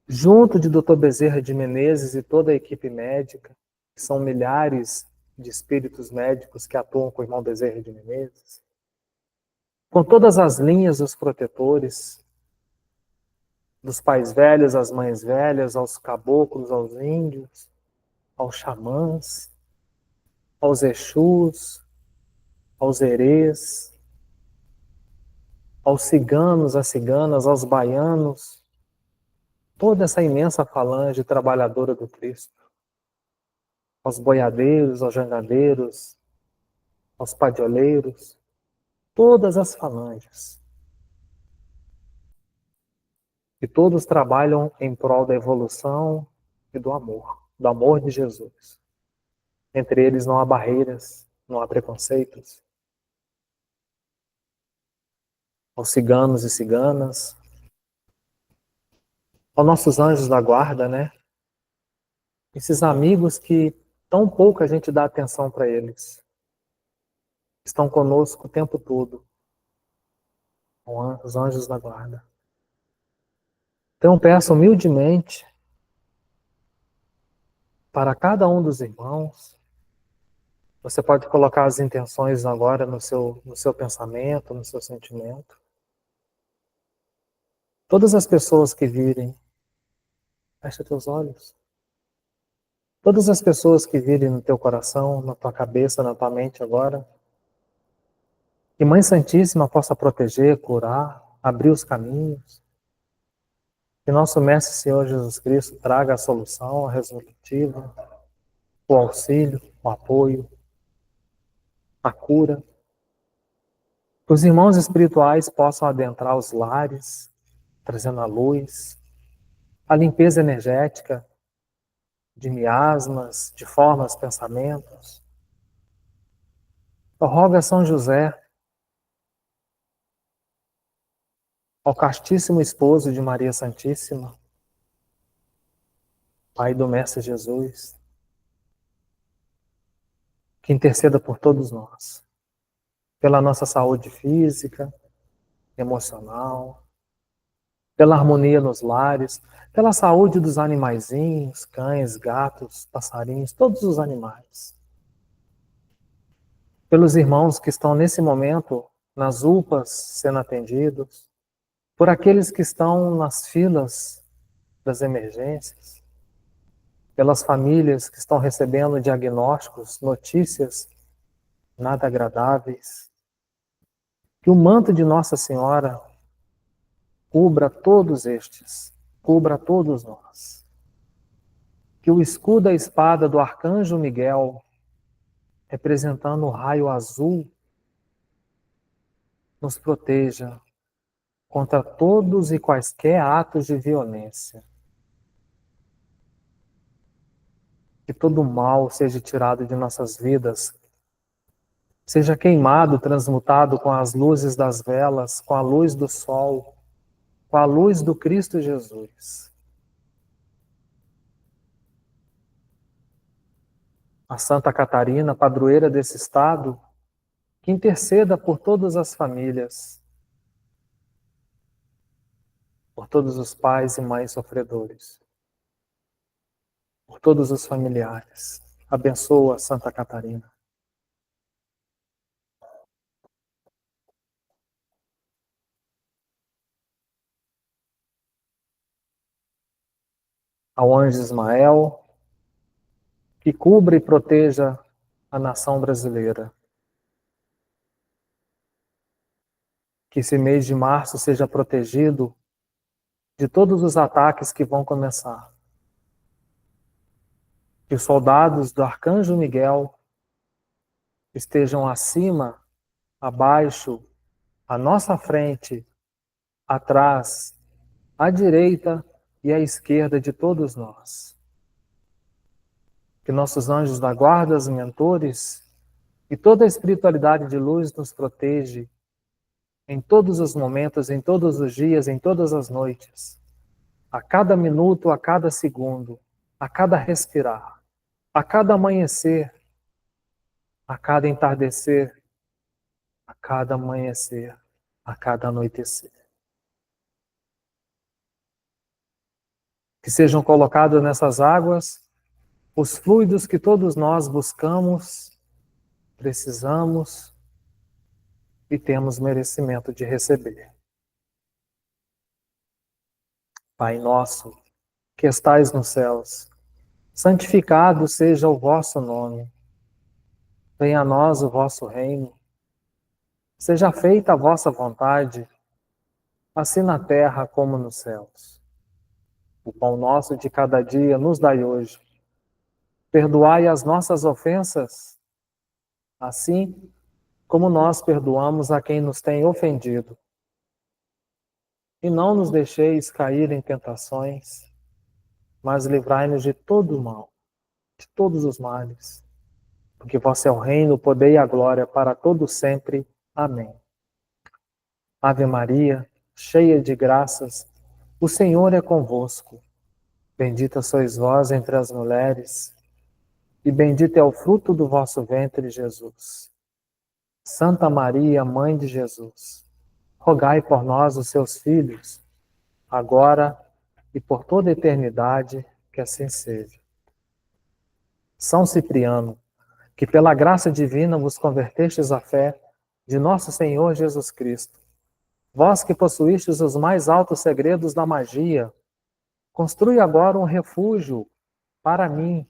junto de Dr. Bezerra de Menezes e toda a equipe médica, que são milhares de espíritos médicos que atuam com o irmão Bezerra de Menezes, com todas as linhas dos protetores, dos pais velhos às mães velhas, aos caboclos, aos índios, aos xamãs, aos exus, aos herês, aos ciganos, às ciganas, aos baianos, toda essa imensa falange trabalhadora do Cristo, aos boiadeiros, aos jangadeiros, aos padioleiros, todas as falanges. E todos trabalham em prol da evolução e do amor de Jesus. Entre eles não há barreiras, não há preconceitos. Aos ciganos e ciganas, aos nossos anjos da guarda, né? Esses amigos que tão pouco a gente dá atenção para eles. Estão conosco o tempo todo. Os anjos da guarda. Então peço humildemente para cada um dos irmãos. Você pode colocar as intenções agora no seu pensamento, no seu sentimento. Todas as pessoas que virem, fecha teus olhos. Todas as pessoas que virem no teu coração, na tua cabeça, na tua mente agora, que Mãe Santíssima possa proteger, curar, abrir os caminhos. Que nosso Mestre Senhor Jesus Cristo traga a solução, a resolutiva, o auxílio, o apoio, a cura. Que os irmãos espirituais possam adentrar os lares, trazendo a luz, a limpeza energética de miasmas, de formas, pensamentos. Eu rogo a São José, ao castíssimo esposo de Maria Santíssima, Pai do Mestre Jesus, que interceda por todos nós, pela nossa saúde física, emocional, pela harmonia nos lares, pela saúde dos animaizinhos, cães, gatos, passarinhos, todos os animais. Pelos irmãos que estão nesse momento nas UPAs sendo atendidos, por aqueles que estão nas filas das emergências, pelas famílias que estão recebendo diagnósticos, notícias nada agradáveis. Que o manto de Nossa Senhora cubra todos estes, cubra todos nós. Que o escudo e a espada do Arcanjo Miguel, representando o raio azul, nos proteja contra todos e quaisquer atos de violência. Que todo mal seja tirado de nossas vidas, seja queimado, transmutado com as luzes das velas, com a luz do sol, com a luz do Cristo Jesus. A Santa Catarina, padroeira desse estado, que interceda por todas as famílias, por todos os pais e mães sofredores, por todos os familiares. Abençoa Santa Catarina. Ao anjo Ismael, que cubra e proteja a nação brasileira. Que esse mês de março seja protegido de todos os ataques que vão começar. Que os soldados do Arcanjo Miguel estejam acima, abaixo, à nossa frente, atrás, à direita e à esquerda de todos nós. Que nossos anjos da guarda, os mentores e toda a espiritualidade de luz nos protege em todos os momentos, em todos os dias, em todas as noites, a cada minuto, a cada segundo, a cada respirar, a cada amanhecer, a cada entardecer, a cada amanhecer, a cada anoitecer. Que sejam colocados nessas águas os fluidos que todos nós buscamos, precisamos e temos merecimento de receber. Pai nosso, que estais nos céus, santificado seja o vosso nome. Venha a nós o vosso reino. Seja feita a vossa vontade, assim na terra como nos céus. O pão nosso de cada dia nos dai hoje. Perdoai as nossas ofensas, assim como nós perdoamos a quem nos tem ofendido. E não nos deixeis cair em tentações, mas livrai-nos de todo o mal, de todos os males. Porque vosso é o reino, o poder e a glória para todo sempre. Amém. Ave Maria, cheia de graças, o Senhor é convosco. Bendita sois vós entre as mulheres, e bendito é o fruto do vosso ventre, Jesus. Santa Maria, Mãe de Jesus, rogai por nós, os seus filhos, agora e por toda a eternidade, que assim seja. São Cipriano, que pela graça divina vos convertestes à fé de nosso Senhor Jesus Cristo, vós que possuístes os mais altos segredos da magia, construi agora um refúgio para mim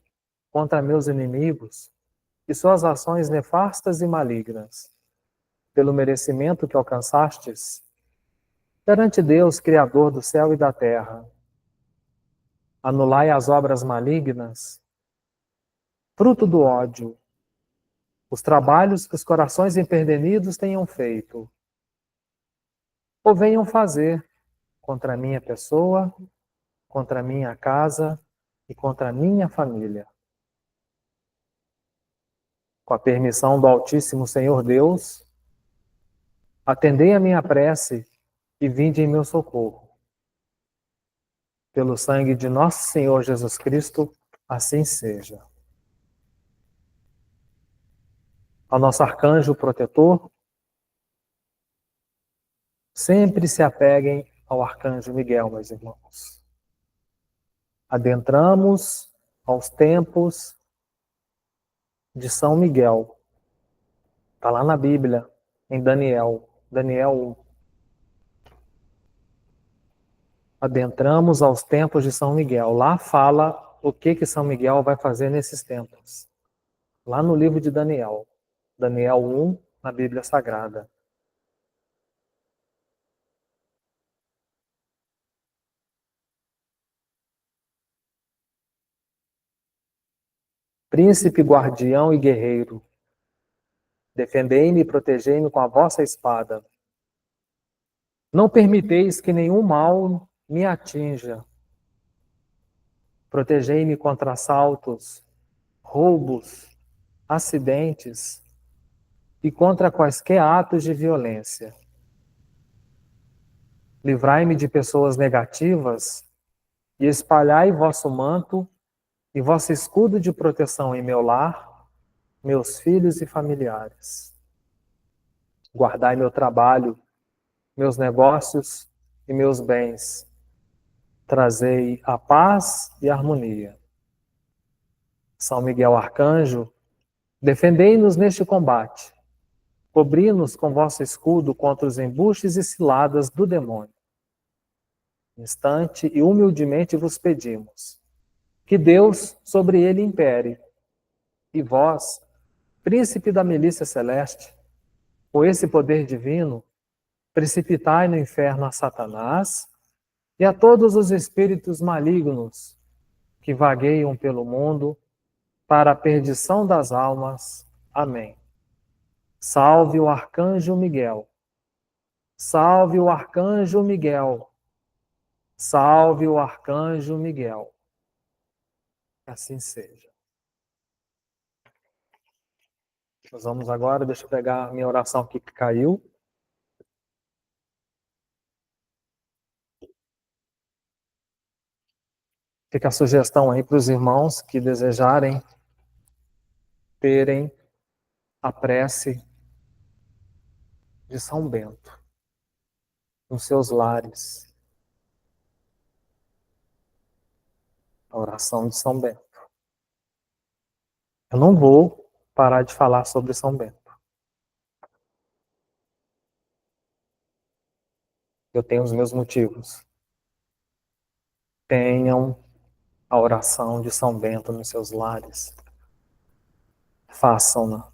contra meus inimigos e suas ações nefastas e malignas. Pelo merecimento que alcançastes, perante Deus, Criador do céu e da terra, anulai as obras malignas, fruto do ódio, os trabalhos que os corações empedernidos tenham feito, ou venham fazer contra a minha pessoa, contra a minha casa e contra a minha família. Com a permissão do Altíssimo Senhor Deus, atendei a minha prece e vinde em meu socorro. Pelo sangue de nosso Senhor Jesus Cristo, assim seja. Ao nosso arcanjo protetor, sempre se apeguem ao arcanjo Miguel, meus irmãos. Adentramos aos tempos de São Miguel. Está lá na Bíblia, em Daniel. Daniel 1. Adentramos aos tempos de São Miguel. Lá fala o que São Miguel vai fazer nesses tempos. Lá no livro de Daniel. Daniel 1, na Bíblia Sagrada. Príncipe, guardião e guerreiro, defendei-me e protegei-me com a vossa espada. Não permiteis que nenhum mal me atinja. Protegei-me contra assaltos, roubos, acidentes e contra quaisquer atos de violência. Livrai-me de pessoas negativas e espalhai vosso manto e vosso escudo de proteção em meu lar, meus filhos e familiares. Guardai meu trabalho, meus negócios e meus bens. Trazei a paz e a harmonia. São Miguel Arcanjo, defendei-nos neste combate. Cobri-nos com vosso escudo contra os embustes e ciladas do demônio. Instante e humildemente vos pedimos que Deus sobre ele impere, e vós, príncipe da milícia celeste, com esse poder divino, precipitai no inferno a Satanás e a todos os espíritos malignos que vagueiam pelo mundo para a perdição das almas. Amém. Salve o arcanjo Miguel. Salve o arcanjo Miguel. Salve o arcanjo Miguel. Assim seja. Nós vamos agora, deixa eu pegar a minha oração aqui que caiu. Fica a sugestão aí para os irmãos que desejarem terem a prece de São Bento nos seus lares. A oração de São Bento. Eu não vou parar de falar sobre São Bento. Eu tenho os meus motivos. Tenham a oração de São Bento nos seus lares. Façam-na.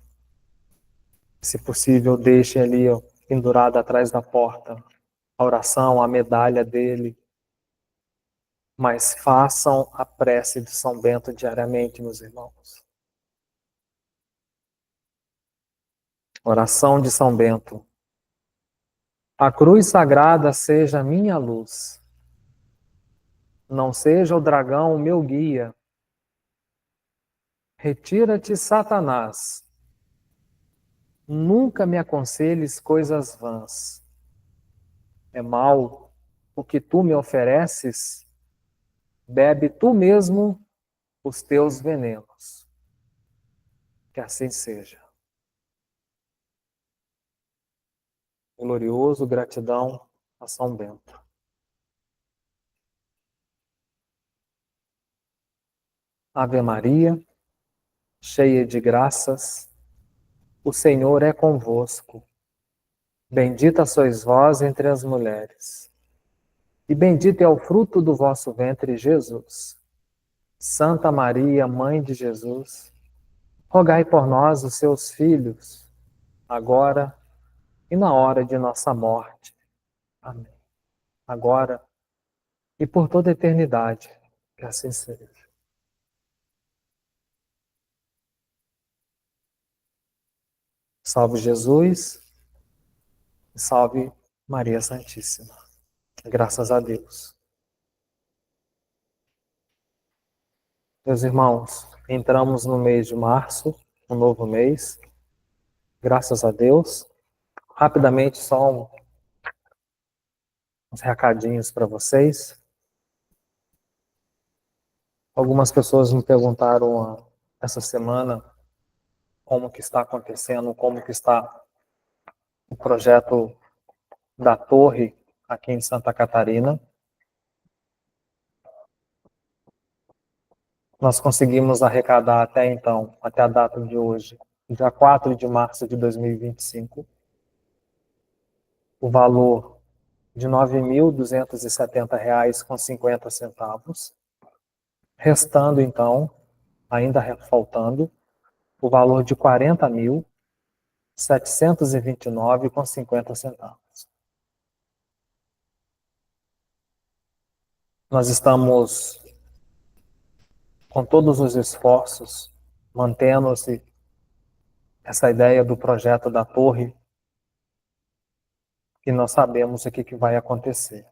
Se possível, deixem ali pendurada atrás da porta a oração, a medalha dele. Mas façam a prece de São Bento diariamente, meus irmãos. Oração de São Bento. A cruz sagrada seja minha luz. Não seja o dragão o meu guia. Retira-te, Satanás. Nunca me aconselhes coisas vãs. É mal o que tu me ofereces. Bebe tu mesmo os teus venenos. Que assim seja. Glorioso, gratidão a São Bento. Ave Maria, cheia de graças, o Senhor é convosco. Bendita sois vós entre as mulheres, e bendito é o fruto do vosso ventre, Jesus. Santa Maria, Mãe de Jesus, rogai por nós, os seus filhos, agora e na hora de nossa morte. Amém. Agora e por toda a eternidade, que assim seja. Salve Jesus, e salve Maria Santíssima. Graças a Deus. Meus irmãos, entramos no mês de março, um novo mês. Graças a Deus. Rapidamente, só uns recadinhos para vocês. Algumas pessoas me perguntaram essa semana como que está acontecendo, como que está o projeto da torre aqui em Santa Catarina. Nós conseguimos arrecadar até então, até a data de hoje, dia 4 de março de 2025, o valor de R$ 9.270,50, restando então, ainda faltando, o valor de R$ 40.729,50. Nós estamos, com todos os esforços, mantendo-se essa ideia do projeto da torre, e nós sabemos o que vai acontecer.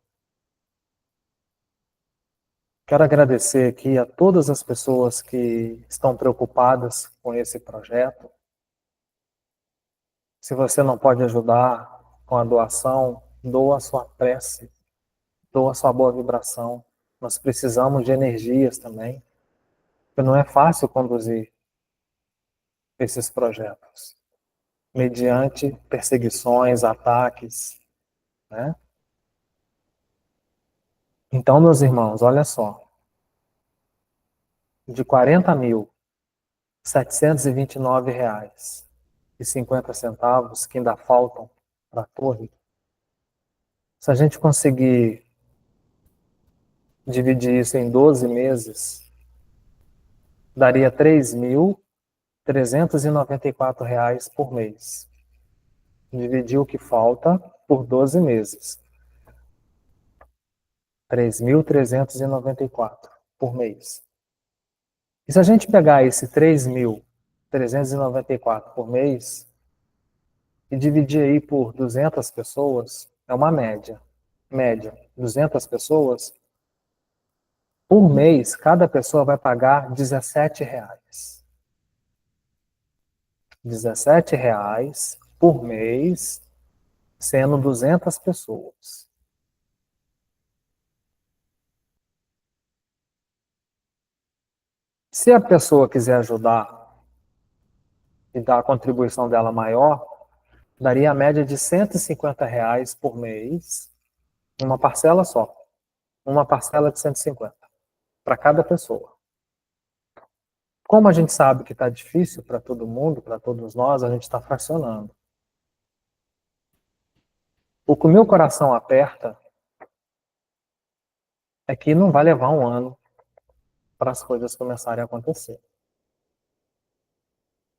Quero agradecer aqui a todas as pessoas que estão preocupadas com esse projeto. Se você não pode ajudar com a doação, doa a sua prece, doa a sua boa vibração. Nós precisamos de energias também, porque não é fácil conduzir esses projetos, mediante perseguições, ataques, né? Então, meus irmãos, olha só, de R$ 40.729,50 que ainda faltam para a torre, se a gente conseguir dividir isso em 12 meses, daria R$ 3.394 por mês. Dividir o que falta por 12 meses. 3.394 por mês. E se a gente pegar esse 3.394 por mês e dividir aí por 200 pessoas, é uma média. Média, 200 pessoas, por mês, cada pessoa vai pagar R$ 17. R$ 17 por mês, sendo 200 pessoas. Se a pessoa quiser ajudar e dar a contribuição dela maior, daria a média de R$ 150 por mês, uma parcela só. Uma parcela de 150 para cada pessoa. Como a gente sabe que está difícil para todo mundo, para todos nós, a gente está fracionando. O que o meu coração aperta é que não vai levar um ano para as coisas começarem a acontecer.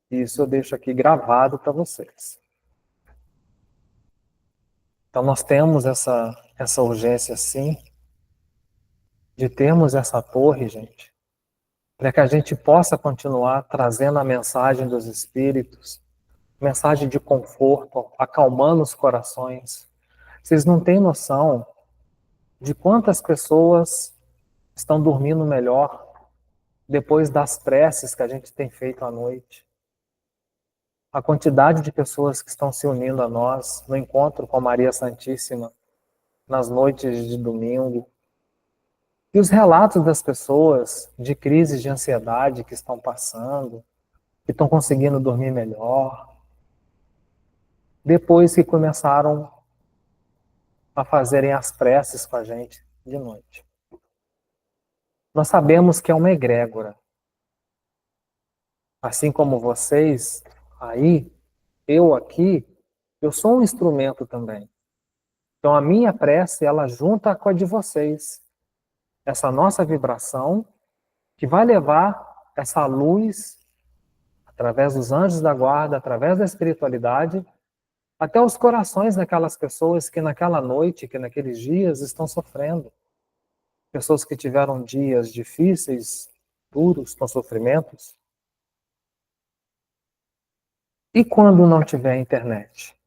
Isso eu deixo aqui gravado para vocês. Então nós temos essa urgência sim, de termos essa torre, gente, para que a gente possa continuar trazendo a mensagem dos Espíritos, mensagem de conforto, acalmando os corações. Vocês não têm noção de quantas pessoas estão dormindo melhor depois das preces que a gente tem feito à noite. A quantidade de pessoas que estão se unindo a nós no encontro com Maria Santíssima nas noites de domingo. E os relatos das pessoas de crises de ansiedade que estão passando, que estão conseguindo dormir melhor, depois que começaram a fazerem as preces com a gente de noite. Nós sabemos que é uma egrégora. Assim como vocês aí, eu aqui, eu sou um instrumento também. Então a minha prece, ela junta com a de vocês. Essa nossa vibração que vai levar essa luz através dos anjos da guarda, através da espiritualidade, até os corações daquelas pessoas que naquela noite, que naqueles dias estão sofrendo. Pessoas que tiveram dias difíceis, duros, com sofrimentos. E quando não tiver internet?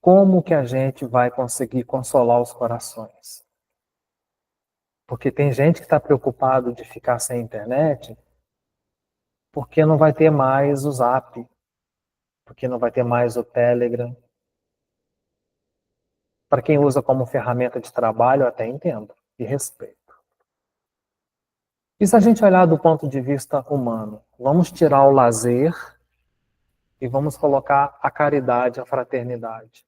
Como que a gente vai conseguir consolar os corações? Porque tem gente que está preocupado de ficar sem internet porque não vai ter mais o Zap, porque não vai ter mais o Telegram. Para quem usa como ferramenta de trabalho, eu até entendo e respeito. E se a gente olhar do ponto de vista humano, vamos tirar o lazer e vamos colocar a caridade, a fraternidade.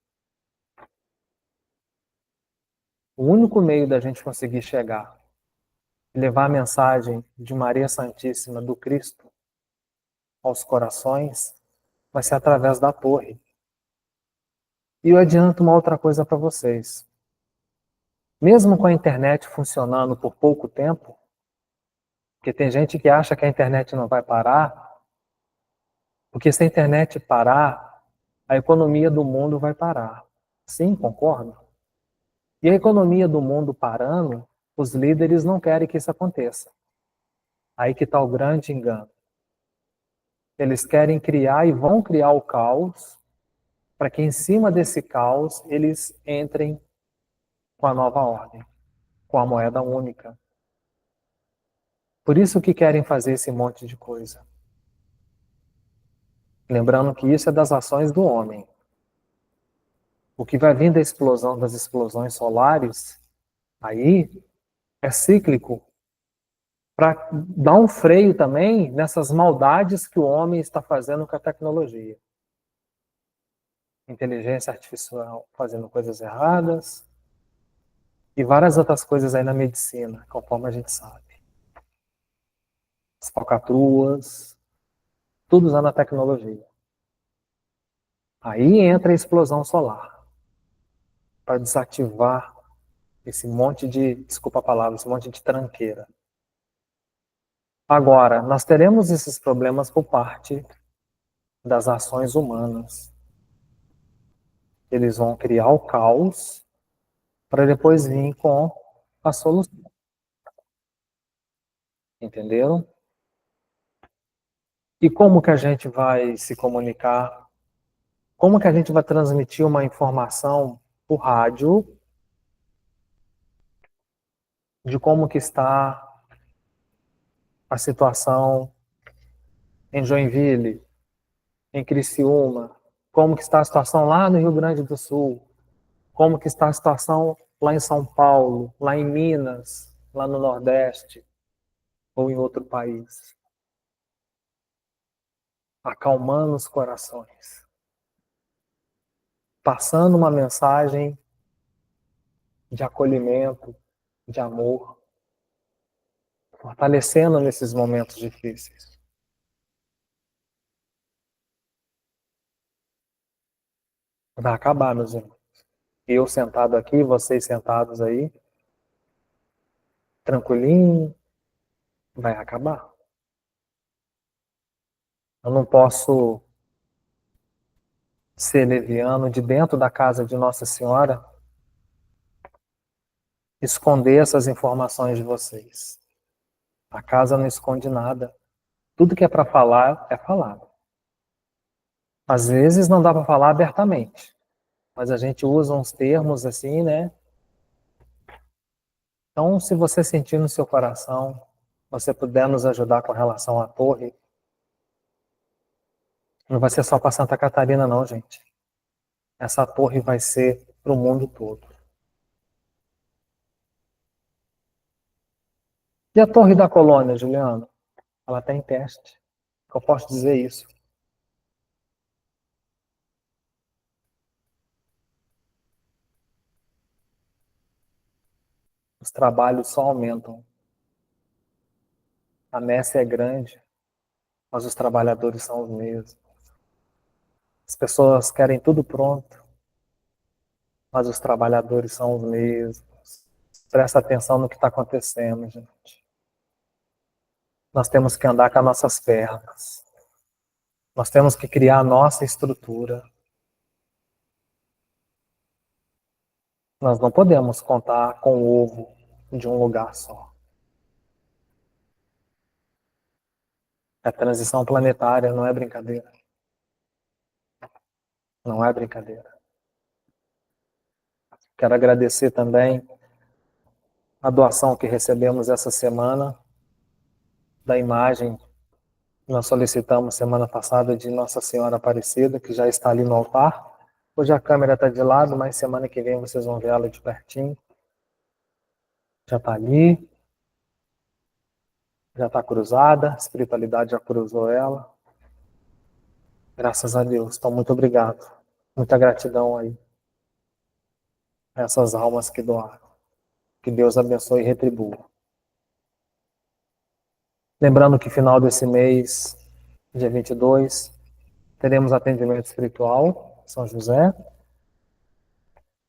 O único meio da gente conseguir chegar e levar a mensagem de Maria Santíssima, do Cristo, aos corações, vai ser através da torre. E eu adianto uma outra coisa para vocês. Mesmo com a internet funcionando por pouco tempo, porque tem gente que acha que a internet não vai parar, porque se a internet parar, a economia do mundo vai parar. Sim, concordo. E a economia do mundo parando, os líderes não querem que isso aconteça. Aí que está o grande engano. Eles querem criar e vão criar o caos, para que em cima desse caos eles entrem com a nova ordem, com a moeda única. Por isso que querem fazer esse monte de coisa. Lembrando que isso é das ações do homem. O que vai vir da explosão das explosões solares, aí é cíclico, para dar um freio também nessas maldades que o homem está fazendo com a tecnologia. Inteligência artificial fazendo coisas erradas e várias outras coisas aí na medicina, conforme a gente sabe. As falcatruas, tudo usando a tecnologia. Aí entra a explosão solar para desativar esse monte de, desculpa a palavra, esse monte de tranqueira. Agora, nós teremos esses problemas por parte das ações humanas. Eles vão criar o caos para depois vir com a solução. Entenderam? E como que a gente vai se comunicar? Como que a gente vai transmitir uma informação por rádio de como que está a situação em Joinville, em Criciúma, como que está a situação lá no Rio Grande do Sul, como que está a situação lá em São Paulo, lá em Minas, lá no Nordeste ou em outro país. Acalmando os corações. Passando uma mensagem de acolhimento, de amor, fortalecendo nesses momentos difíceis. Vai acabar, meus irmãos. Eu sentado aqui, vocês sentados aí, tranquilinho, vai acabar. Eu não posso ser leviano de dentro da casa de Nossa Senhora, esconder essas informações de vocês. A casa não esconde nada. Tudo que é para falar é falado. Às vezes não dá para falar abertamente, mas a gente usa uns termos assim, né? Então, se você sentir no seu coração, você puder nos ajudar com relação à torre, não vai ser só para Santa Catarina, não, gente. Essa torre vai ser para o mundo todo. E a torre da colônia, Juliano? Ela está em teste. Eu posso dizer isso. Os trabalhos só aumentam. A messe é grande, mas os trabalhadores são os mesmos. As pessoas querem tudo pronto, mas os trabalhadores são os mesmos. Presta atenção no que está acontecendo, gente. Nós temos que andar com as nossas pernas. Nós temos que criar a nossa estrutura. Nós não podemos contar com o ovo de um lugar só. É transição planetária, não é brincadeira. Não é brincadeira. Quero agradecer também a doação que recebemos essa semana da imagem que nós solicitamos semana passada de Nossa Senhora Aparecida, que já está ali no altar. Hoje a câmera está de lado, mas semana que vem vocês vão ver ela de pertinho. Já está ali, já está cruzada, a espiritualidade já cruzou ela. Graças a Deus. Então, muito obrigado. Muita gratidão aí a essas almas que doaram. Que Deus abençoe e retribua. Lembrando que final desse mês, dia 22, teremos atendimento espiritual, São José.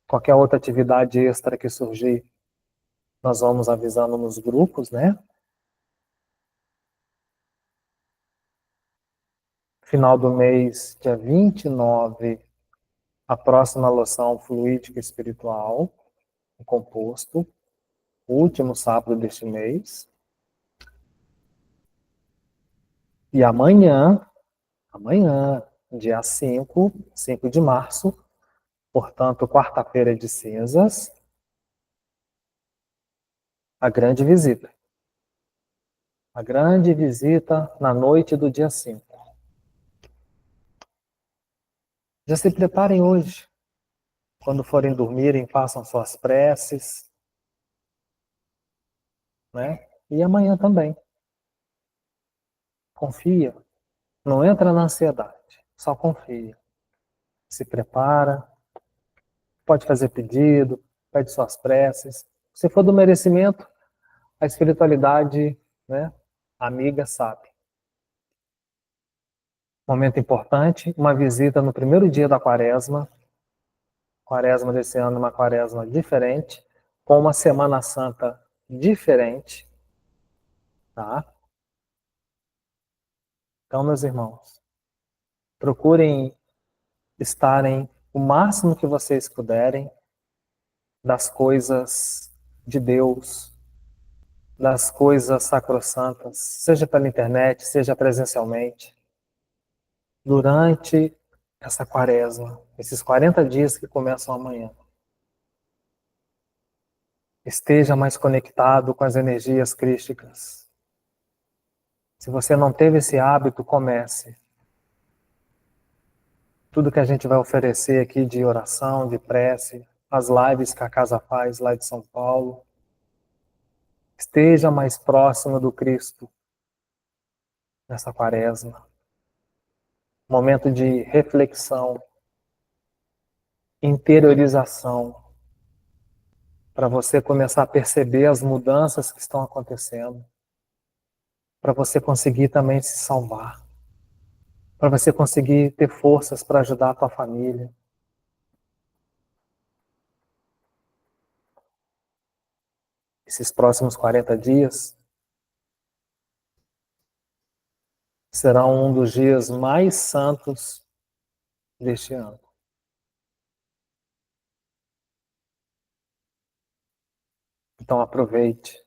Qualquer outra atividade extra que surgir, nós vamos avisando nos grupos, né? Final do mês, dia 29, a próxima loção fluídica espiritual, o composto, o último sábado deste mês. E amanhã, dia 5 de março, portanto, quarta-feira de cinzas, a grande visita. A grande visita na noite do dia 5. Já se preparem hoje. Quando forem dormirem, façam suas preces, né? E amanhã também. Confia. Não entra na ansiedade. Só confia. Se prepara. Pode fazer pedido. Pede suas preces. Se for do merecimento, a espiritualidade, né? Amiga sabe. Momento importante, uma visita no primeiro dia da quaresma. Quaresma desse ano, uma quaresma diferente, com uma Semana Santa diferente, tá? Então, meus irmãos, procurem estarem o máximo que vocês puderem das coisas de Deus, das coisas sacrossantas, seja pela internet, seja presencialmente, durante essa quaresma, esses 40 dias que começam amanhã. Esteja mais conectado com as energias crísticas. Se você não teve esse hábito, comece. Tudo que a gente vai oferecer aqui de oração, de prece, as lives que a casa faz lá de São Paulo, esteja mais próximo do Cristo nessa quaresma. Momento de reflexão, interiorização, para você começar a perceber as mudanças que estão acontecendo, para você conseguir também se salvar, para você conseguir ter forças para ajudar a tua família. Esses próximos 40 dias serão um dos dias mais santos deste ano. Então aproveite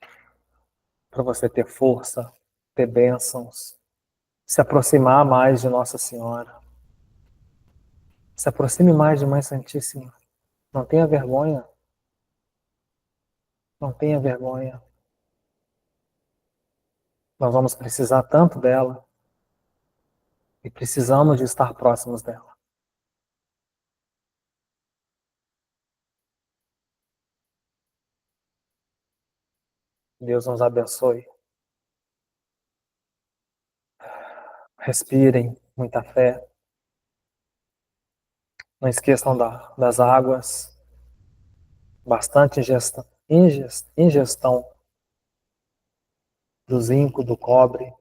para você ter força, ter bênçãos, se aproximar mais de Nossa Senhora. Se aproxime mais de Mãe Santíssima. Não tenha vergonha. Não tenha vergonha. Nós vamos precisar tanto dela e precisamos de estar próximos dela. Deus nos abençoe. Respirem muita fé. Não esqueçam das águas. Bastante ingestão do zinco, do cobre.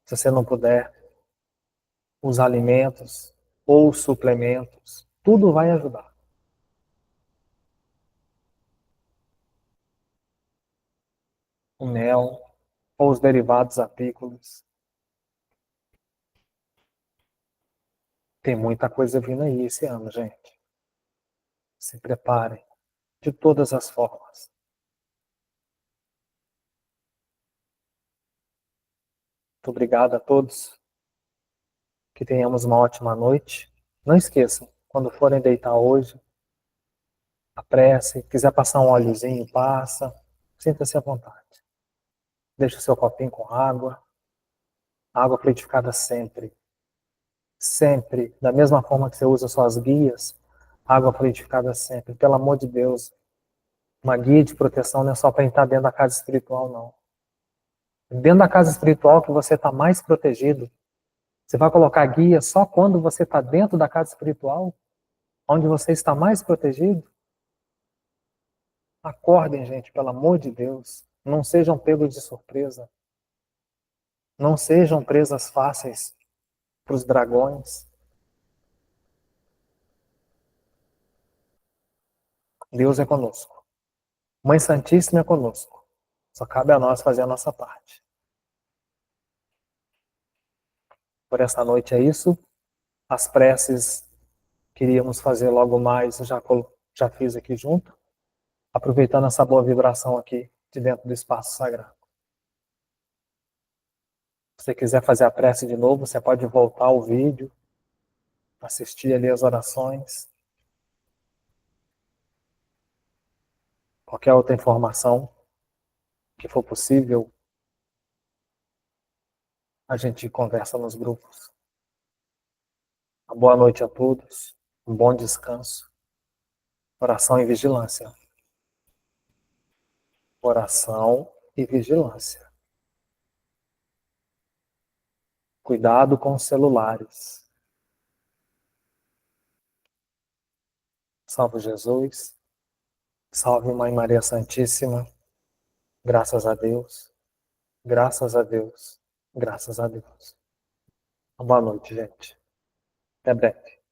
Se você não puder, os alimentos ou os suplementos. Tudo vai ajudar. O mel ou os derivados apícolas. Tem muita coisa vindo aí esse ano, gente. Se preparem de todas as formas. Muito obrigado a todos. Que tenhamos uma ótima noite. Não esqueçam, quando forem deitar hoje, a prece, quiser passar um óleozinho, passa. Sinta-se à vontade. Deixe o seu copinho com água. Água fluidificada sempre. Sempre. Da mesma forma que você usa suas guias, água fluidificada sempre. Pelo amor de Deus. Uma guia de proteção não é só para entrar dentro da casa espiritual, não. Dentro da casa espiritual que você está mais protegido. Você vai colocar guia só quando você está dentro da casa espiritual, onde você está mais protegido? Acordem, gente, pelo amor de Deus. Não sejam pegos de surpresa. Não sejam presas fáceis para os dragões. Deus é conosco. Mãe Santíssima é conosco. Só cabe a nós fazer a nossa parte. Por essa noite é isso. As preces queríamos fazer logo mais, já fiz aqui junto, aproveitando essa boa vibração aqui de dentro do espaço sagrado. Se você quiser fazer a prece de novo, você pode voltar ao vídeo, assistir ali as orações. Qualquer outra informação que for possível, a gente conversa nos grupos. Uma boa noite a todos, um bom descanso, oração e vigilância. Oração e vigilância. Cuidado com os celulares. Salve Jesus, salve Mãe Maria Santíssima, graças a Deus, graças a Deus, graças a Deus. Boa noite, gente. Até breve.